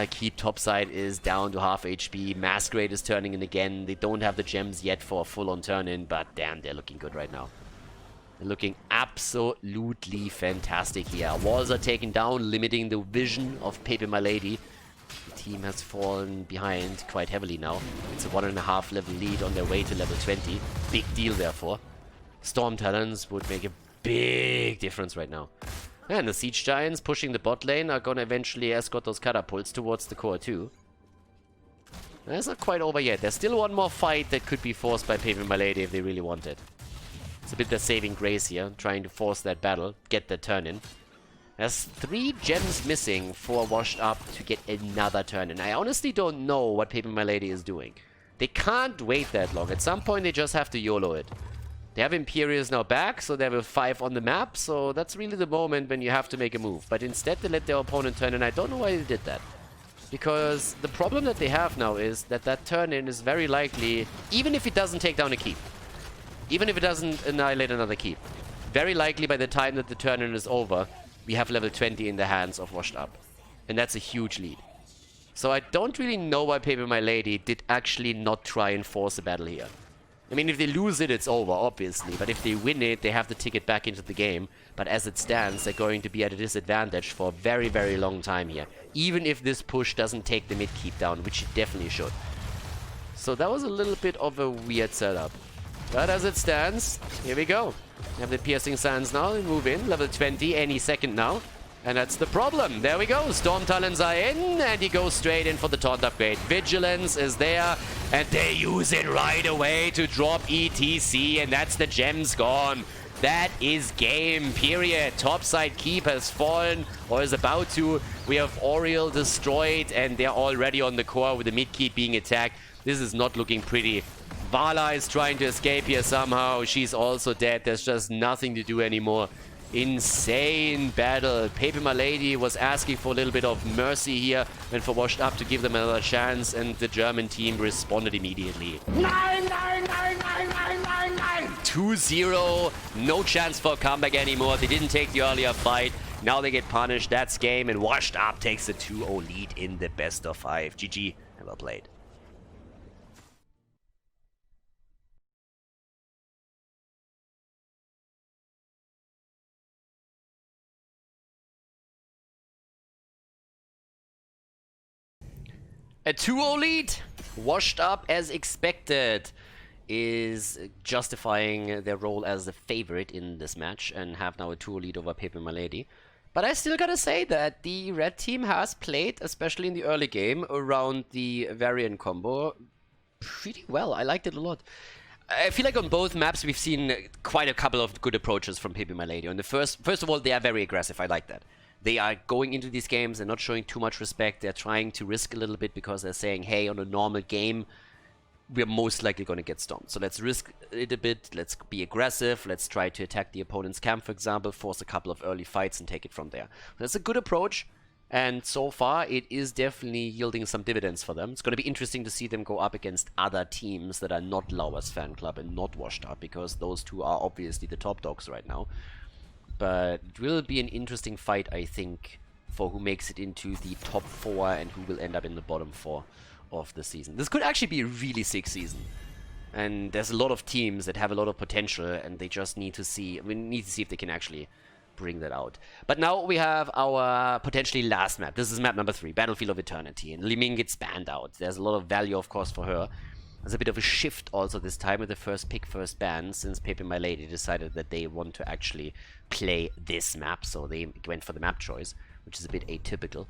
Keep topside is down to half HP. Masquerade is turning in again. They don't have the gems yet for a full-on turn-in, but damn, they're looking good right now. They're looking absolutely fantastic here. Walls are taken down, limiting the vision of pepeMLady. The team has fallen behind quite heavily now. It's a 1.5 level lead on their way to level 20. Big deal, therefore. Storm Talons would make a big difference right now. And the Siege Giants pushing the bot lane are gonna eventually escort those catapults towards the core too. That's not quite over yet. There's still one more fight that could be forced by pepeMLady if they really want it. It's a bit of saving grace here, trying to force that battle, get the turn in. There's 3 gems missing for Washed Up to get another turn in. I honestly don't know what pepeMLady is doing. They can't wait that long. At some point they just have to YOLO it. They have Imperials now back, so they have a 5 on the map, so that's really the moment when you have to make a move. But instead they let their opponent turn in. I don't know why they did that. Because the problem that they have now is that that turn-in is very likely, even if it doesn't take down a keep, even if it doesn't annihilate another keep, very likely by the time that the turn-in is over, we have level 20 in the hands of Washed Up. And that's a huge lead. So I don't really know why pepeMLady did actually not try and force a battle here. I mean, if they lose it, it's over, obviously. But if they win it, they have the ticket back into the game. But as it stands, they're going to be at a disadvantage for a very, very long time here. Even if this push doesn't take the mid keep down, which it definitely should. So that was a little bit of a weird setup. But as it stands, here we go. We have the Piercing Sands now. They move in, level 20 any second now. And that's the problem. There we go. Storm Talons are in, and he goes straight in for the taunt upgrade. Vigilance is there, and they use it right away to drop ETC, and that's the gems gone. That is game, period. Topside keep has fallen, or is about to. We have Oriel destroyed, and they're already on the core with the mid keep being attacked. This is not looking pretty. Vala is trying to escape here somehow. She's also dead. There's just nothing to do anymore. Insane battle. pepeMLady was asking for a little bit of mercy here, went for washed up to give them another chance, and the German team responded immediately. 2-0, no chance for a comeback anymore. They didn't take the earlier fight. Now they get punished. That's game, and washed up takes the 2-0 lead in the best of 5. GG, and well played. A 2-0 lead, washed up as expected, is justifying their role as the favorite in this match and have now a 2-0 lead over pepeMLady. But I still gotta say that the red team has played, especially in the early game, around the variant combo pretty well. I liked it a lot. I feel like on both maps we've seen quite a couple of good approaches from pepeMLady. On the first of all, they are very aggressive. I like that. They are going into these games and not showing too much respect. They're trying to risk a little bit because they're saying, hey, on a normal game, we're most likely going to get stomped. So let's risk it a bit. Let's be aggressive. Let's try to attack the opponent's camp, for example, force a couple of early fights and take it from there. That's a good approach. And so far, it is definitely yielding some dividends for them. It's going to be interesting to see them go up against other teams that are not Lauer's fan club and not washed up, because those two are obviously the top dogs right now. But it will be an interesting fight, I think, for who makes it into the top 4 and who will end up in the bottom 4 of the season. This could actually be a really sick season. And there's a lot of teams that have a lot of potential, and they just need to see, we need to see if they can actually bring that out. But now we have our potentially last map. This is map number 3, Battlefield of Eternity. And Li Ming gets banned out. There's a lot of value, of course, for her. There's a bit of a shift also this time with the first pick, first ban, since pepeMLady decided that they want to actually play this map, so they went for the map choice, which is a bit atypical.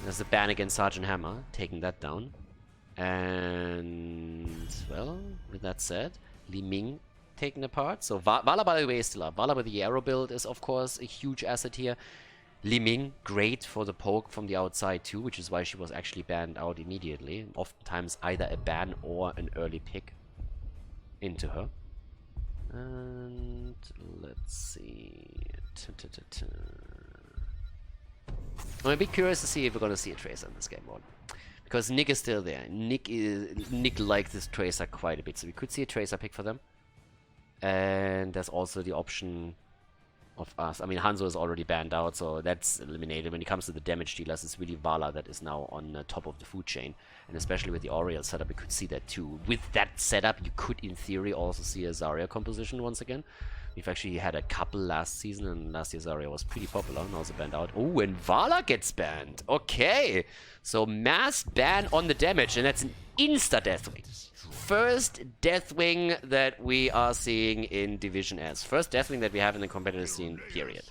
There's a ban against Sergeant Hammer, taking that down. And, well, with that said, Li Ming taken apart. So Vala, by the way, is still up. Vala with the arrow build is, of course, a huge asset here. Li Ming, great for the poke from the outside too, which is why she was actually banned out immediately. Oftentimes either a ban or an early pick into her. And let's see. I'm a bit curious to see if we're gonna see a Tracer in this game mode, because Nick is still there. Nick likes this Tracer quite a bit, so we could see a Tracer pick for them. And there's also the option of us. I mean, Hanzo is already banned out, so that's eliminated. When it comes to the damage dealers, it's really Vala that is now on top of the food chain. And especially with the Oriel setup, we could see that too. With that setup, you could, in theory, also see a Zarya composition once again. We've actually had a couple last season, and last year Zarya was pretty popular, and also banned out. Oh, and Vala gets banned. Okay, so mass ban on the damage, and that's an insta-deathwing. First Deathwing that we are seeing in Division S. First Deathwing that we have in the competitive scene, period.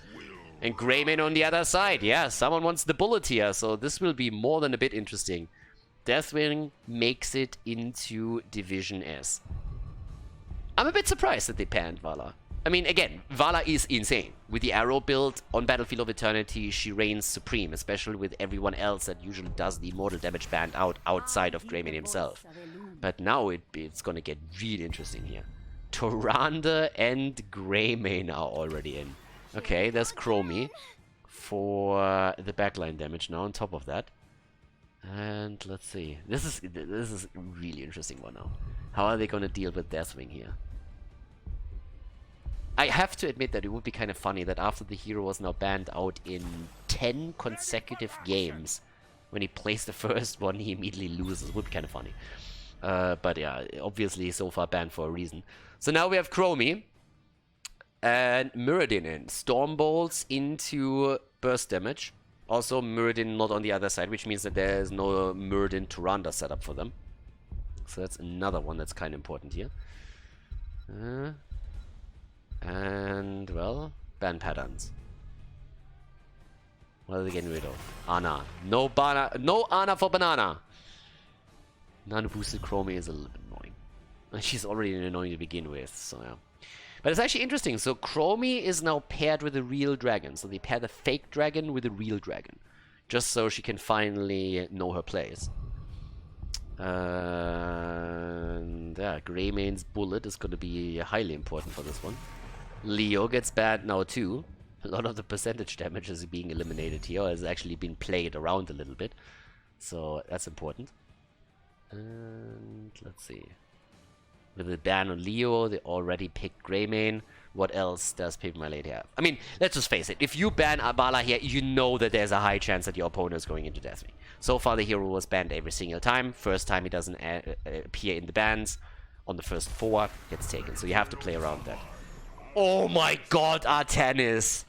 And Greymane on the other side. Yeah, someone wants the bullet here, so this will be more than a bit interesting. Deathwing makes it into Division S. I'm a bit surprised that they banned Vala. I mean, again, Vala is insane. With the arrow build on Battlefield of Eternity, she reigns supreme, especially with everyone else that usually does the mortal damage banned out outside of Greymane himself. But now it's gonna get really interesting here. Toranda and Greymane are already in. Okay, there's Chromie for the backline damage now on top of that. And let's see. This is a really interesting one now. How are they gonna deal with Deathwing here? I have to admit that it would be kind of funny that after the hero was now banned out in 10 consecutive games, when he plays the first one, he immediately loses. It would be kind of funny. But yeah, obviously so far banned for a reason. So now we have Chromie and Muradin in. Storm Bolts into burst damage. Also Muradin not on the other side, which means that there is no Muradin Toranda setup for them. So that's another one that's kind of important here. And, well, ban patterns. What are they getting rid of? Ana. No Ana for banana. Non-boosted Chromie is a little bit annoying. And she's already annoying to begin with, so yeah. But it's actually interesting. So Chromie is now paired with a real dragon. So they pair the fake dragon with a real dragon. Just so she can finally know her place. And yeah, Greymane's bullet is going to be highly important for this one. Leo gets banned now too. A lot of the percentage damage is being eliminated here, or has actually been played around a little bit. So that's important. And let's see. With the ban on Leo, they already picked Greymane. What else does pepeMLady have? I mean, let's just face it. If you ban Abala here, you know that there's a high chance that your opponent is going into Deathwing. So far, the hero was banned every single time. First time he doesn't appear in the bans. On the first 4, gets taken. So you have to play around that. Oh my god, Artanis!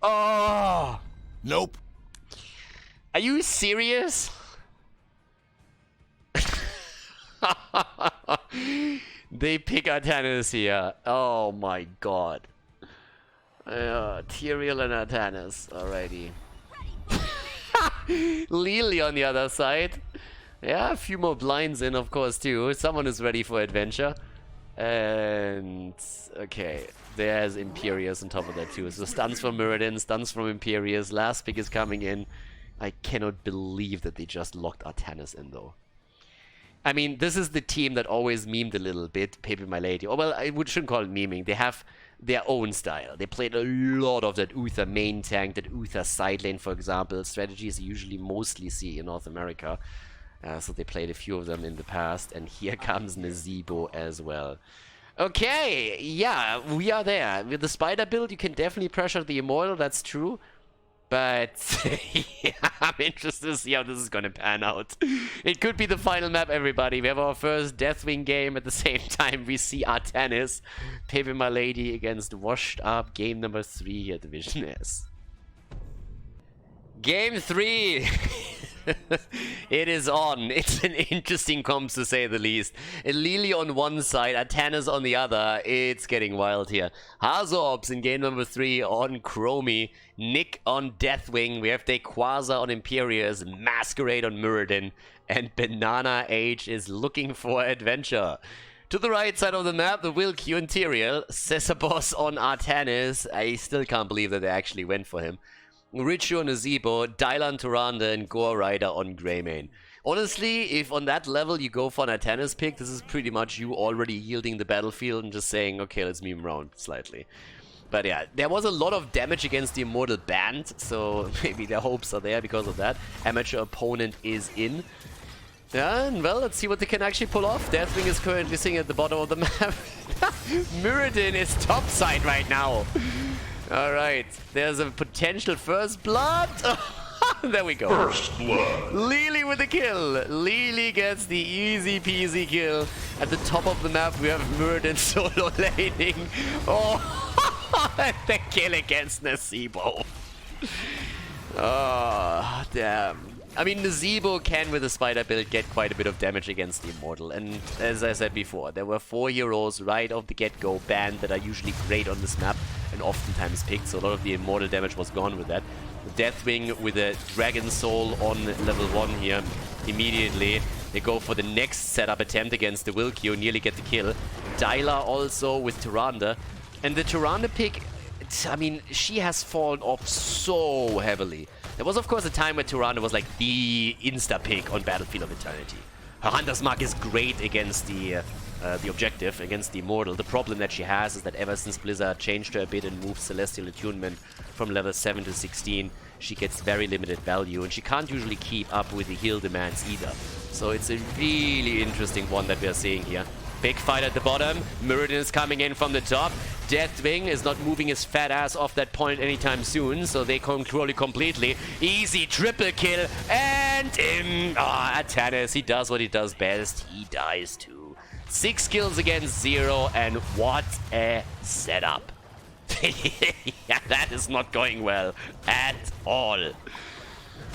Oh! Nope. Are you serious? They pick Artanis here. Oh my god. Tyrael and Artanis. Alrighty. Lily on the other side. Yeah, a few more blinds in, of course, too. Someone is ready for adventure. And... okay. There's Imperius on top of that, too. So stuns from Muradin, stuns from Imperius. Last pick is coming in. I cannot believe that they just locked Artanis in, though. I mean, this is the team that always memed a little bit, pepeMLady. Oh, well, I shouldn't call it memeing. They have their own style. They played a lot of that Uther main tank, that Uther side lane, for example. Strategies you usually mostly see in North America. So they played a few of them in the past. And here comes Nazeebo as well. Okay, yeah, we are there. With the spider build, you can definitely pressure the Immortal, that's true. But yeah, I'm interested to see how this is going to pan out. It could be the final map, everybody. We have our first Deathwing game. At the same time, we see Artanis, pepeMLady against Washed Up. Game number 3 here, Division S. Game 3. It is on. It's an interesting comp, to say the least. Lily on one side, Artanis on the other. It's getting wild here. Hazorps in game number 3 on Chromie. Nick on Deathwing. We have Dequaza on Imperius. Masquerade on Muradin. And Banana H is looking for adventure. To the right side of the map, the Will Q and Tyrael. Cesabos on Artanis. I still can't believe that they actually went for him. Richu on Nazeebo, Dylan Tyrande, and Gore Rider on Greymane. Honestly, if on that level you go for an Artanis pick, this is pretty much you already yielding the battlefield and just saying, okay, let's meme around slightly. But yeah, there was a lot of damage against the Immortal banned, so maybe their hopes are there because of that. Amateur opponent is in. Yeah, and well, let's see what they can actually pull off. Deathwing is currently sitting at the bottom of the map. Muradin is topside right now. Alright, there's a potential first blood. There we go. First blood. Lily with the kill. Lily gets the easy peasy kill. At the top of the map, we have Muradin solo laning. Oh, and the kill against Nazeebo. Oh, damn. I mean, Nazeebo can, with the spider build, get quite a bit of damage against the Immortal. And as I said before, there were 4 heroes right off the get-go banned that are usually great on this map and oftentimes picked, so a lot of the Immortal damage was gone with that. Deathwing with a Dragon Soul on level 1 here. Immediately, they go for the next setup attempt against the Wilkio, nearly get the kill. Dyla also with Tyrande. And the Tyrande pick, I mean, she has fallen off so heavily. There was, of course, a time where Tyrande was like the insta-pick on Battlefield of Eternity. Her Hunter's Mark is great against the objective, against the Immortal. The problem that she has is that ever since Blizzard changed her a bit and moved Celestial Attunement from level 7 to 16, she gets very limited value, and she can't usually keep up with the heal demands either. So it's a really interesting one that we are seeing here. Big fight at the bottom. Muradin is coming in from the top. Deathwing is not moving his fat ass off that point anytime soon, so they control it completely. Easy triple kill, and Artanis, he does what he does best. He dies too. 6 kills against 0, and what a setup. Yeah, that is not going well at all.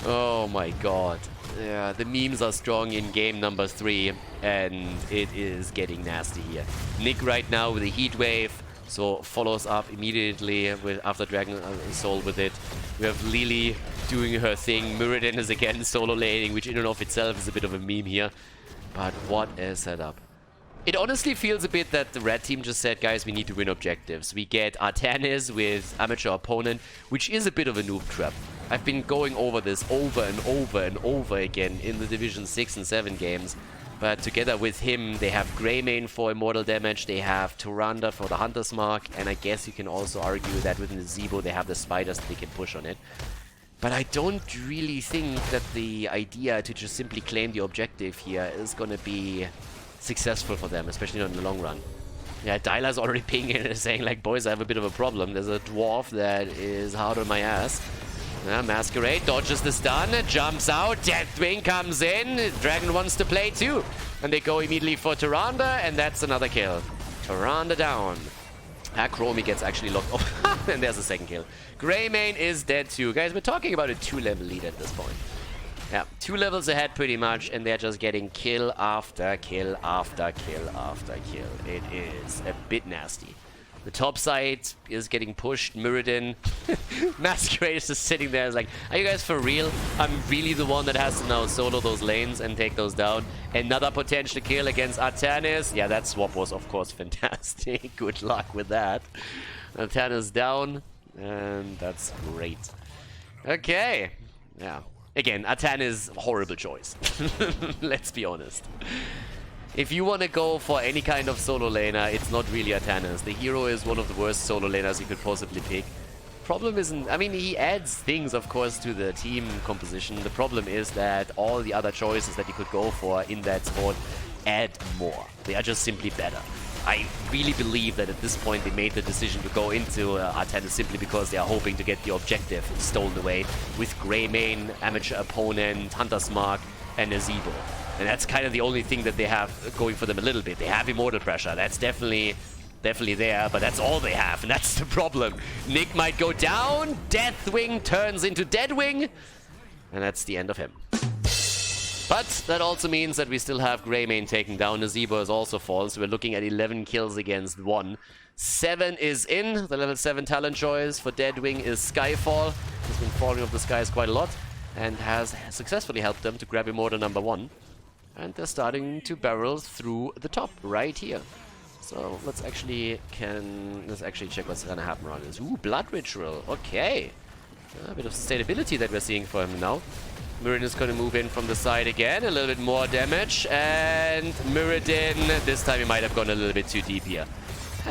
Oh my god. Yeah, the memes are strong in game number 3, and it is getting nasty here. Nick right now with a heat wave, so follows up immediately with after Dragon Soul with it. We have Lily doing her thing. Muradin is again solo laning, which in and of itself is a bit of a meme here. But what a setup. It honestly feels a bit that the red team just said, guys, we need to win objectives. We get Artanis with amateur opponent, which is a bit of a noob trap. I've been going over this over and over and over again in the Division 6 and 7 games. But together with him, they have Greymane for immortal damage, they have Tyrande for the Hunter's Mark, and I guess you can also argue that within the Zebo they have the spiders that they can push on it. But I don't really think that the idea to just simply claim the objective here is gonna be successful for them, especially not in the long run. Yeah, Dyla's already pinging and saying like, boys, I have a bit of a problem. There's a dwarf that is hard on my ass. Masquerade dodges the stun, jumps out, Deathwing comes in, Dragon wants to play too. And they go immediately for Tyrande, and that's another kill. Tyrande down. Chromie gets actually locked off, and there's a second kill. Greymane is dead too. Guys, we're talking about a 2-level lead at this point. Yeah, 2 levels ahead pretty much, and they're just getting kill after kill after kill after kill. It is a bit nasty. The top side is getting pushed. Muradin, Masquerade is just sitting there. Is like, are you guys for real? I'm really the one that has to now solo those lanes and take those down. Another potential kill against Artanis. Yeah, that swap was of course fantastic. Good luck with that. Artanis down, and that's great. Okay, yeah. Again, Artanis, horrible choice. Let's be honest. If you want to go for any kind of solo laner, it's not really Artanis. The hero is one of the worst solo laners you could possibly pick. Problem isn't... I mean, he adds things, of course, to the team composition. The problem is that all the other choices that you could go for in that spot add more. They are just simply better. I really believe that at this point they made the decision to go into Artanis simply because they are hoping to get the objective stolen away with Greymane, amateur opponent, Hunter's Mark, and a Zebo. And that's kind of the only thing that they have going for them a little bit. They have immortal pressure. That's definitely there, but that's all they have, and that's the problem. Nick might go down. Deathwing turns into Deadwing, and that's the end of him. But that also means that we still have Greymane taken down. Nazebo has also fallen, so we're looking at 11 kills against 1. 7 is in. The level 7 talent choice for Deadwing is Skyfall. He's been falling off the skies quite a lot and has successfully helped them to grab immortal number 1. And they're starting to barrel through the top right here. So let's actually check what's gonna happen around this. Ooh, Blood Ritual. Okay. A bit of sustainability that we're seeing for him now. Muradin is going to move in from the side again. A little bit more damage. And Muradin, this time he might have gone a little bit too deep here.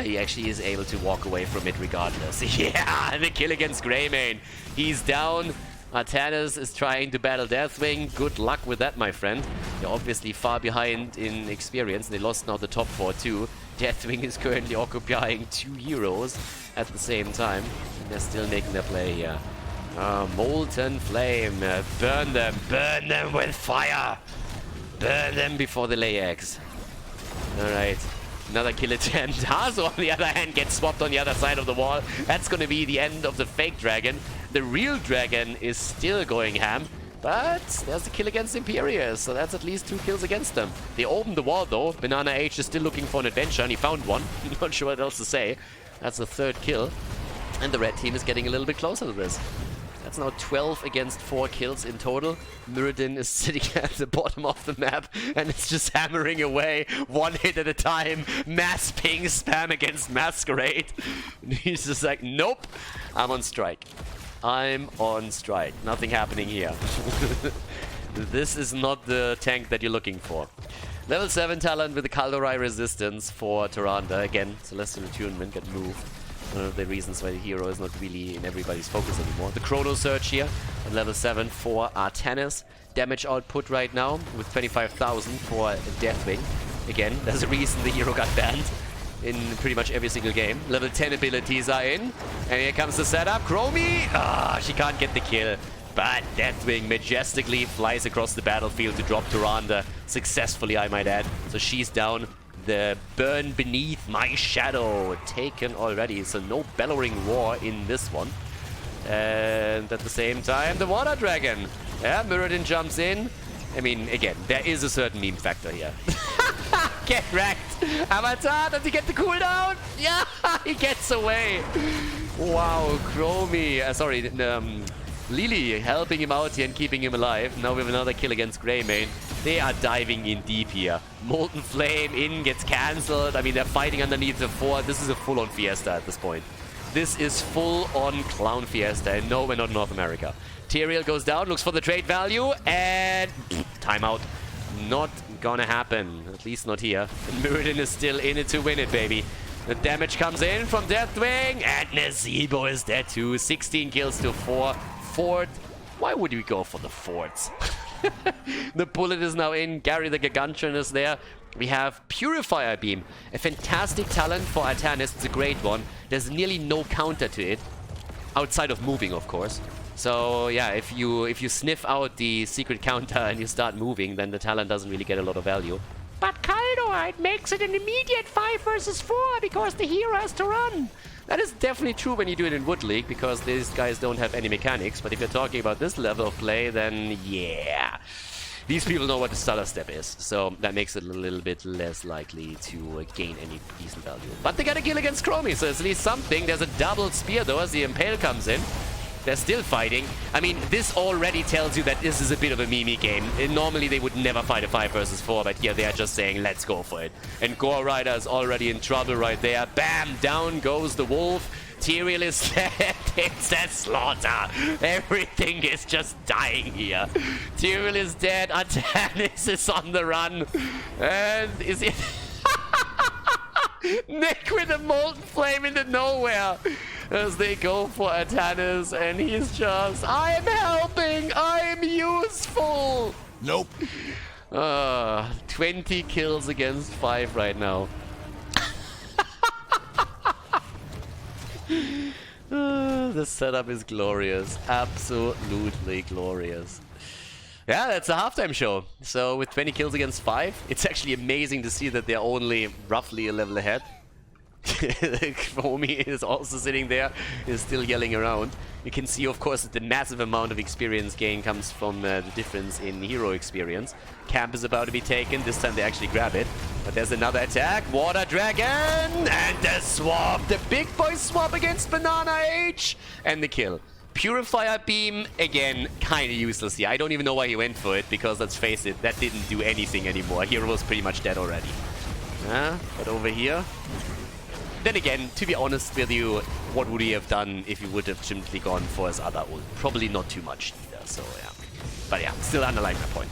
He actually is able to walk away from it regardless. Yeah, and the kill against Greymane. He's down. Artanis is trying to battle Deathwing. Good luck with that, my friend. They're obviously far behind in experience. They lost now the top 4 too. Deathwing is currently occupying 2 heroes at the same time. And they're still making their play here. Molten Flame. Burn them with fire. Burn them before they lay eggs. Alright. Another kill attempt. Hazo, on the other hand, gets swapped on the other side of the wall. That's going to be the end of the fake dragon. The real dragon is still going ham. But there's the kill against Imperius, so that's at least 2 kills against them. They opened the wall, though. Banana H is still looking for an adventure, and he found one. Not sure what else to say. That's the 3rd kill. And the red team is getting a little bit closer to this. That's now 12 against 4 kills in total. Muradin is sitting at the bottom of the map and it's just hammering away 1 hit at a time. Mass ping spam against Masquerade. And he's just like, nope, I'm on strike. I'm on strike. Nothing happening here. This is not the tank that you're looking for. Level 7 talent with the Khaldor resistance for Tyrande. Again, Celestial Attunement get moved. One of the reasons why the hero is not really in everybody's focus anymore. The Chrono Surge here at level 7 for Artanis. Damage output right now with 25,000 for Deathwing. Again, there's a reason the hero got banned in pretty much every single game. Level 10 abilities are in. And here comes the setup. Chromie! She can't get the kill. But Deathwing majestically flies across the battlefield to drop Tyrande. Successfully, I might add. So she's down. The Burn Beneath My Shadow taken already, so no Bellowing Roar in this one. And at the same time, the Water Dragon. Yeah, Muradin jumps in. I mean, again, there is a certain meme factor here. Get wrecked! Avatar, does he get the cooldown? Yeah, he gets away. Wow, Chromie. Lily helping him out here and keeping him alive. Now we have another kill against Greymane. They are diving in deep here. Molten Flame in gets cancelled. I mean, they're fighting underneath the 4. This is a full-on fiesta at this point. This is full-on clown fiesta. And no, we're not in North America. Tyrael goes down, looks for the trade value, and timeout. Not gonna happen. At least not here. And Muradin is still in it to win it, baby. The damage comes in from Deathwing, and Nazebo is dead too. 16 kills to 4. Fort. Why would we go for the forts? The bullet is now in. Gary the Gargantuan is there. We have Purifier Beam, a fantastic talent for Artanis. It's a great one. There's nearly no counter to it, outside of moving, of course. So yeah, if you sniff out the secret counter and you start moving, then the talent doesn't really get a lot of value. But Khaldor, it makes it an immediate 5 versus 4 because the hero has to run. That is definitely true when you do it in Wood League, because these guys don't have any mechanics. But if you're talking about this level of play, then yeah. These people know what the stutter step is, so that makes it a little bit less likely to gain any decent value. But they got a kill against Chromie, so it's at least something. There's a double spear though as the Impale comes in. They're still fighting. I mean, this already tells you that this is a bit of a meme game. Normally they would never fight a 5 versus 4, but here they are just saying, let's go for it. And Gore Rider is already in trouble right there. Bam! Down goes the wolf. Tyrael is dead. It's that slaughter. Everything is just dying here. Tyrael is dead. Artanis is on the run. And is it... Nick with a molten flame into nowhere as they go for Artanis, and he's just, I am helping, I am useful. Nope. 20 kills against 5 right now. The setup is glorious, absolutely glorious. Yeah, that's a halftime show. So with 20 kills against 5, it's actually amazing to see that they're only roughly a level ahead. Chromie is also sitting there, is still yelling around. You can see, of course, that the massive amount of experience gain comes from the difference in hero experience. Camp is about to be taken. This time they actually grab it. But there's another attack. Water Dragon! And the swap! The big boy swap against Banana H! And the kill. Purifier Beam, again, kind of useless here. I don't even know why he went for it, because let's face it, that didn't do anything anymore. Hero was pretty much dead already. But over here... Then again, to be honest with you, what would he have done if he would have simply gone for his other ult? Probably not too much either, so yeah. But yeah, still underline my point.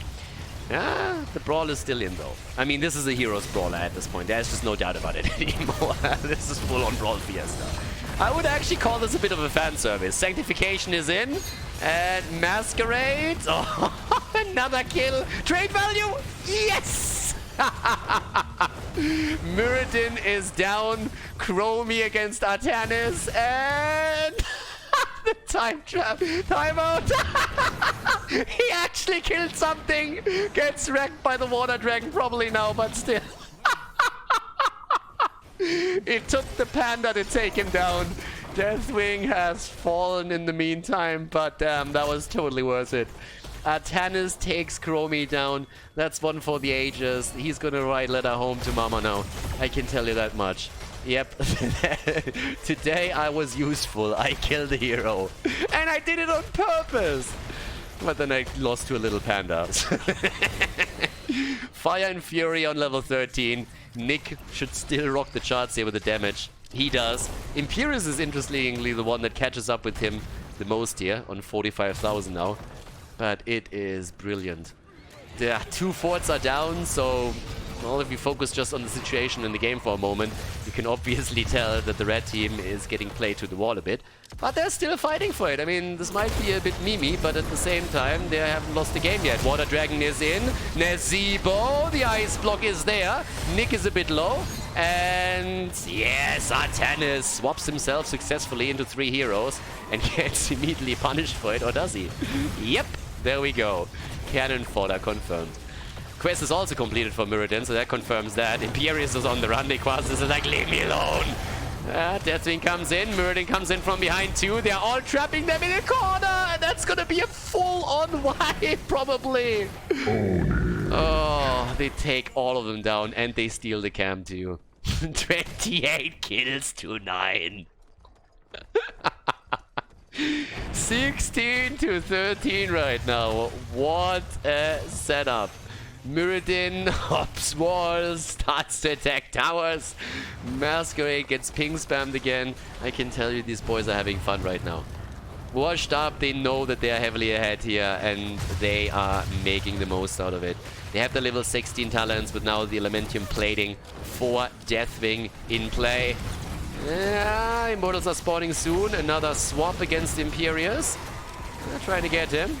Yeah, the brawl is still in though. I mean, this is a hero's brawler at this point. There's just no doubt about it anymore. This is full-on brawl fiesta. I would actually call this a bit of a fan service. Sanctification is in, and Masquerade. Oh, another kill. Trade value, yes! Muradin is down. Chromie against Artanis, and the time trap. Timeout. He actually killed something. Gets wrecked by the Water Dragon probably now, but still. It took the panda to take him down. Deathwing has fallen in the meantime, but damn, that was totally worth it. Artanis takes Chromie down. That's one for the ages. He's gonna write letter home to mama now. I can tell you that much. Yep. Today I was useful. I killed the hero. And I did it on purpose. But then I lost to a little panda. Fire and Fury on level 13. Nick should still rock the charts here with the damage. He does. Imperius is interestingly the one that catches up with him the most here on 45,000 now. But it is brilliant. The 2 forts are down, so well, if you focus just on the situation in the game for a moment, you can obviously tell that the red team is getting played to the wall a bit. But they're still fighting for it. I mean, this might be a bit memey, but at the same time, they haven't lost the game yet. Water Dragon is in. Nazebo, the ice block is there. Nick is a bit low. And yes, Artanis swaps himself successfully into 3 heroes and gets immediately punished for it, or does he? Yep, there we go. Cannon fodder confirmed. Quest is also completed for Muradin, so that confirms that. Imperius is on the run. Quest is like, leave me alone. Deathwing comes in. Muradin comes in from behind too. They're all trapping them in a corner, and that's gonna be a full-on wipe, probably. Oh, they take all of them down, and they steal the camp too. 28 kills to 9. 16 to 13 right now. What a setup. Muradin hops walls, starts to attack towers. Masquerade gets ping spammed again. I can tell you these boys are having fun right now. Washed up, they know that they are heavily ahead here, and they are making the most out of it. They have the level 16 talents with now the Elementium plating for Deathwing in play. Yeah, Immortals are spawning soon. Another swap against Imperius. Trying to get him.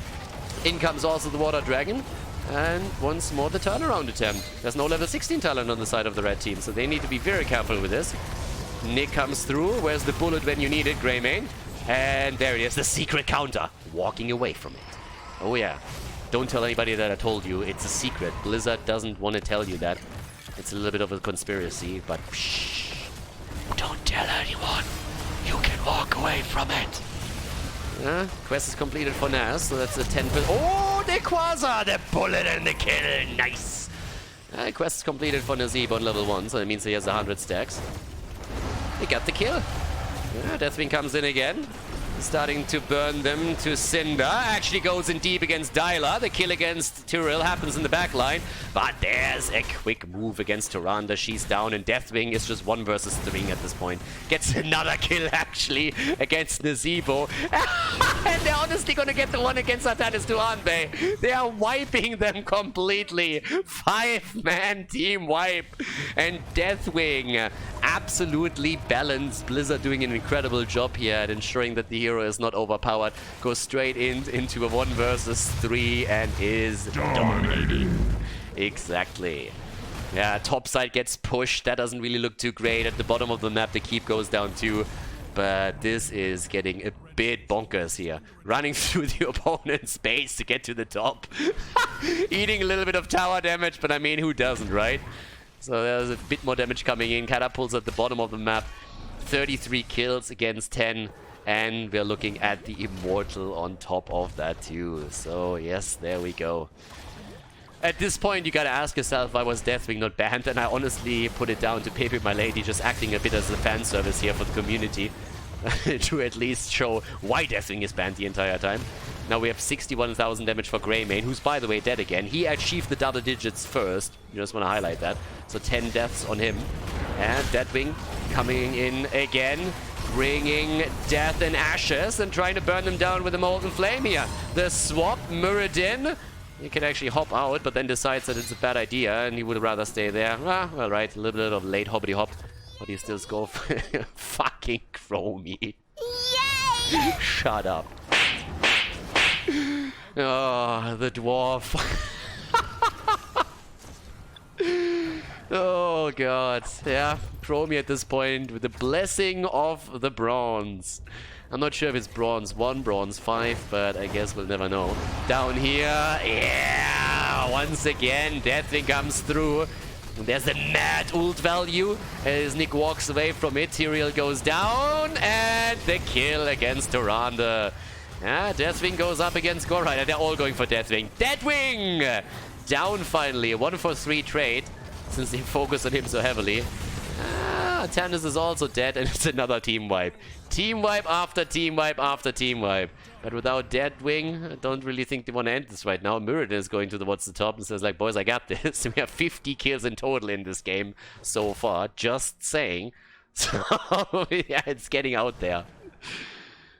In comes also the Water Dragon. And once more the turnaround attempt. There's no level 16 talent on the side of the red team, so they need to be very careful with this. Nick comes through. Where's the bullet when you need it, Greymane? And there he is, the secret counter. Walking away from it. Oh yeah. Don't tell anybody that I told you. It's a secret. Blizzard doesn't want to tell you that. It's a little bit of a conspiracy, but shh. Don't tell anyone. You can walk away from it. Quest is completed for Nas, so that's a 10%. Oh, the Quasar! The bullet and the kill! Nice! Quest is completed for Nazib on level 1, so that means he has 100 stacks. He got the kill. Deathwing comes in again. Starting to burn them to cinder. Actually goes in deep against Dyla. The kill against Tyrell happens in the back line. But there's a quick move against Tyrande. She's down, and Deathwing is just 1 versus 3 at this point. Gets another kill, actually, against Nazeebo. And they're honestly going to get the one against Artanis too, aren't they? They are wiping them completely. 5-man team wipe. And Deathwing absolutely balanced. Blizzard doing an incredible job here at ensuring that the hero is not overpowered. Goes straight into a 1 versus 3 and is dominating. Exactly. Yeah, top side gets pushed. That doesn't really look too great. At the bottom of the map, the keep goes down too. But this is getting a bit bonkers here. Running through the opponent's base to get to the top. Eating a little bit of tower damage, but I mean, who doesn't, right? So there's a bit more damage coming in. Catapults at the bottom of the map. 33 kills against 10. And we're looking at the Immortal on top of that too. So yes, there we go. At this point, you gotta ask yourself, why was Deathwing not banned? And I honestly put it down to pepeMLady just acting a bit as a fan service here for the community. To at least show why Deathwing is banned the entire time. Now we have 61,000 damage for Greymane, who's by the way dead again. He achieved the double digits first. You just want to highlight that. So 10 deaths on him. And Deathwing coming in again. Bringing death and ashes and trying to burn them down with a molten flame here. The swap, Muradin. He can actually hop out, but then decides that it's a bad idea and he would rather stay there. Ah, well, right, a little bit of late hoppity hop. But he still go for fucking Chromie. Yay! Shut up. Oh, the dwarf. Oh god. Yeah, Chromie at this point with the blessing of the bronze. I'm not sure if it's bronze 1, bronze 5, but I guess we'll never know. Down here, yeah! Once again, Deathwing comes through. There's the mad ult value as Nick walks away from it. Tyrael goes down, and the kill against Tyrande. Yeah, Deathwing goes up against Gorhide. They're all going for Deathwing. Deathwing! Down finally, a 1-for-3 trade, since they focus on him so heavily. Tannis is also dead, and it's another team wipe. Team wipe after team wipe after team wipe. But without Deathwing, I don't really think they want to end this right now. Muradin is going towards the top and says like, boys, I got this. We have 50 kills in total in this game so far. Just saying. So, yeah, it's getting out there.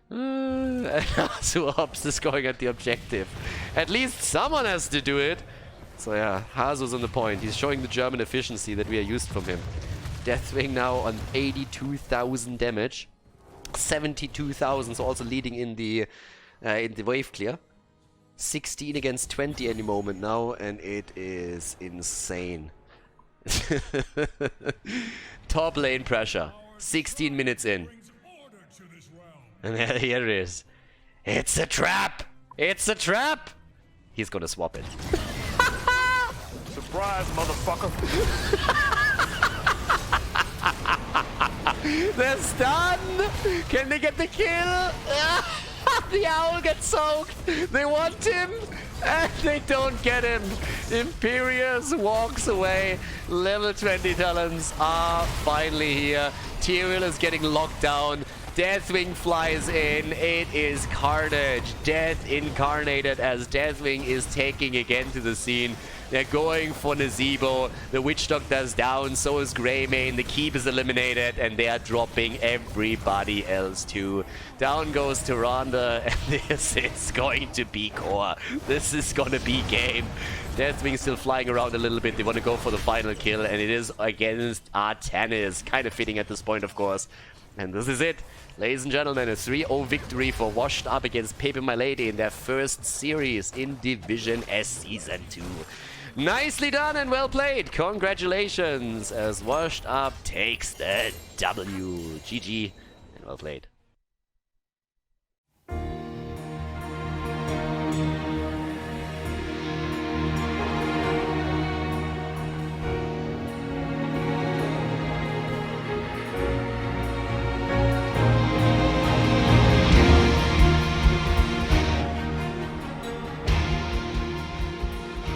Hasu is going at the objective. At least someone has to do it. So yeah, Hasu's on the point. He's showing the German efficiency that we are used from him. Deathwing now on 82,000 damage. 72,000, so also leading in the wave clear. 16 against 20 any moment now, and it is insane. Top lane pressure. 16 minutes in. And here it is. It's a trap! It's a trap! He's gonna swap it. Surprise, motherfucker! They're stunned! Can they get the kill? The owl gets soaked! They want him! And they don't get him! Imperius walks away. Level 20 talents are finally here. Tyrael is getting locked down. Deathwing flies in. It is carnage. Death incarnated as Deathwing is taking again to the scene. They're going for Nazeebo. The Witch Doctor's down, so is Greymane. The keep is eliminated, and they are dropping everybody else too. Down goes Tyrande, and this is going to be core. This is gonna be game. Deathwing still flying around a little bit. They want to go for the final kill, and it is against Artanis. Kind of fitting at this point, of course. And this is it. Ladies and gentlemen, a 3-0 victory for Washed Up against pepeMLady in their first series in Division S Season 2. Nicely done and well played. Congratulations as Washed Up takes the W. GG and well played.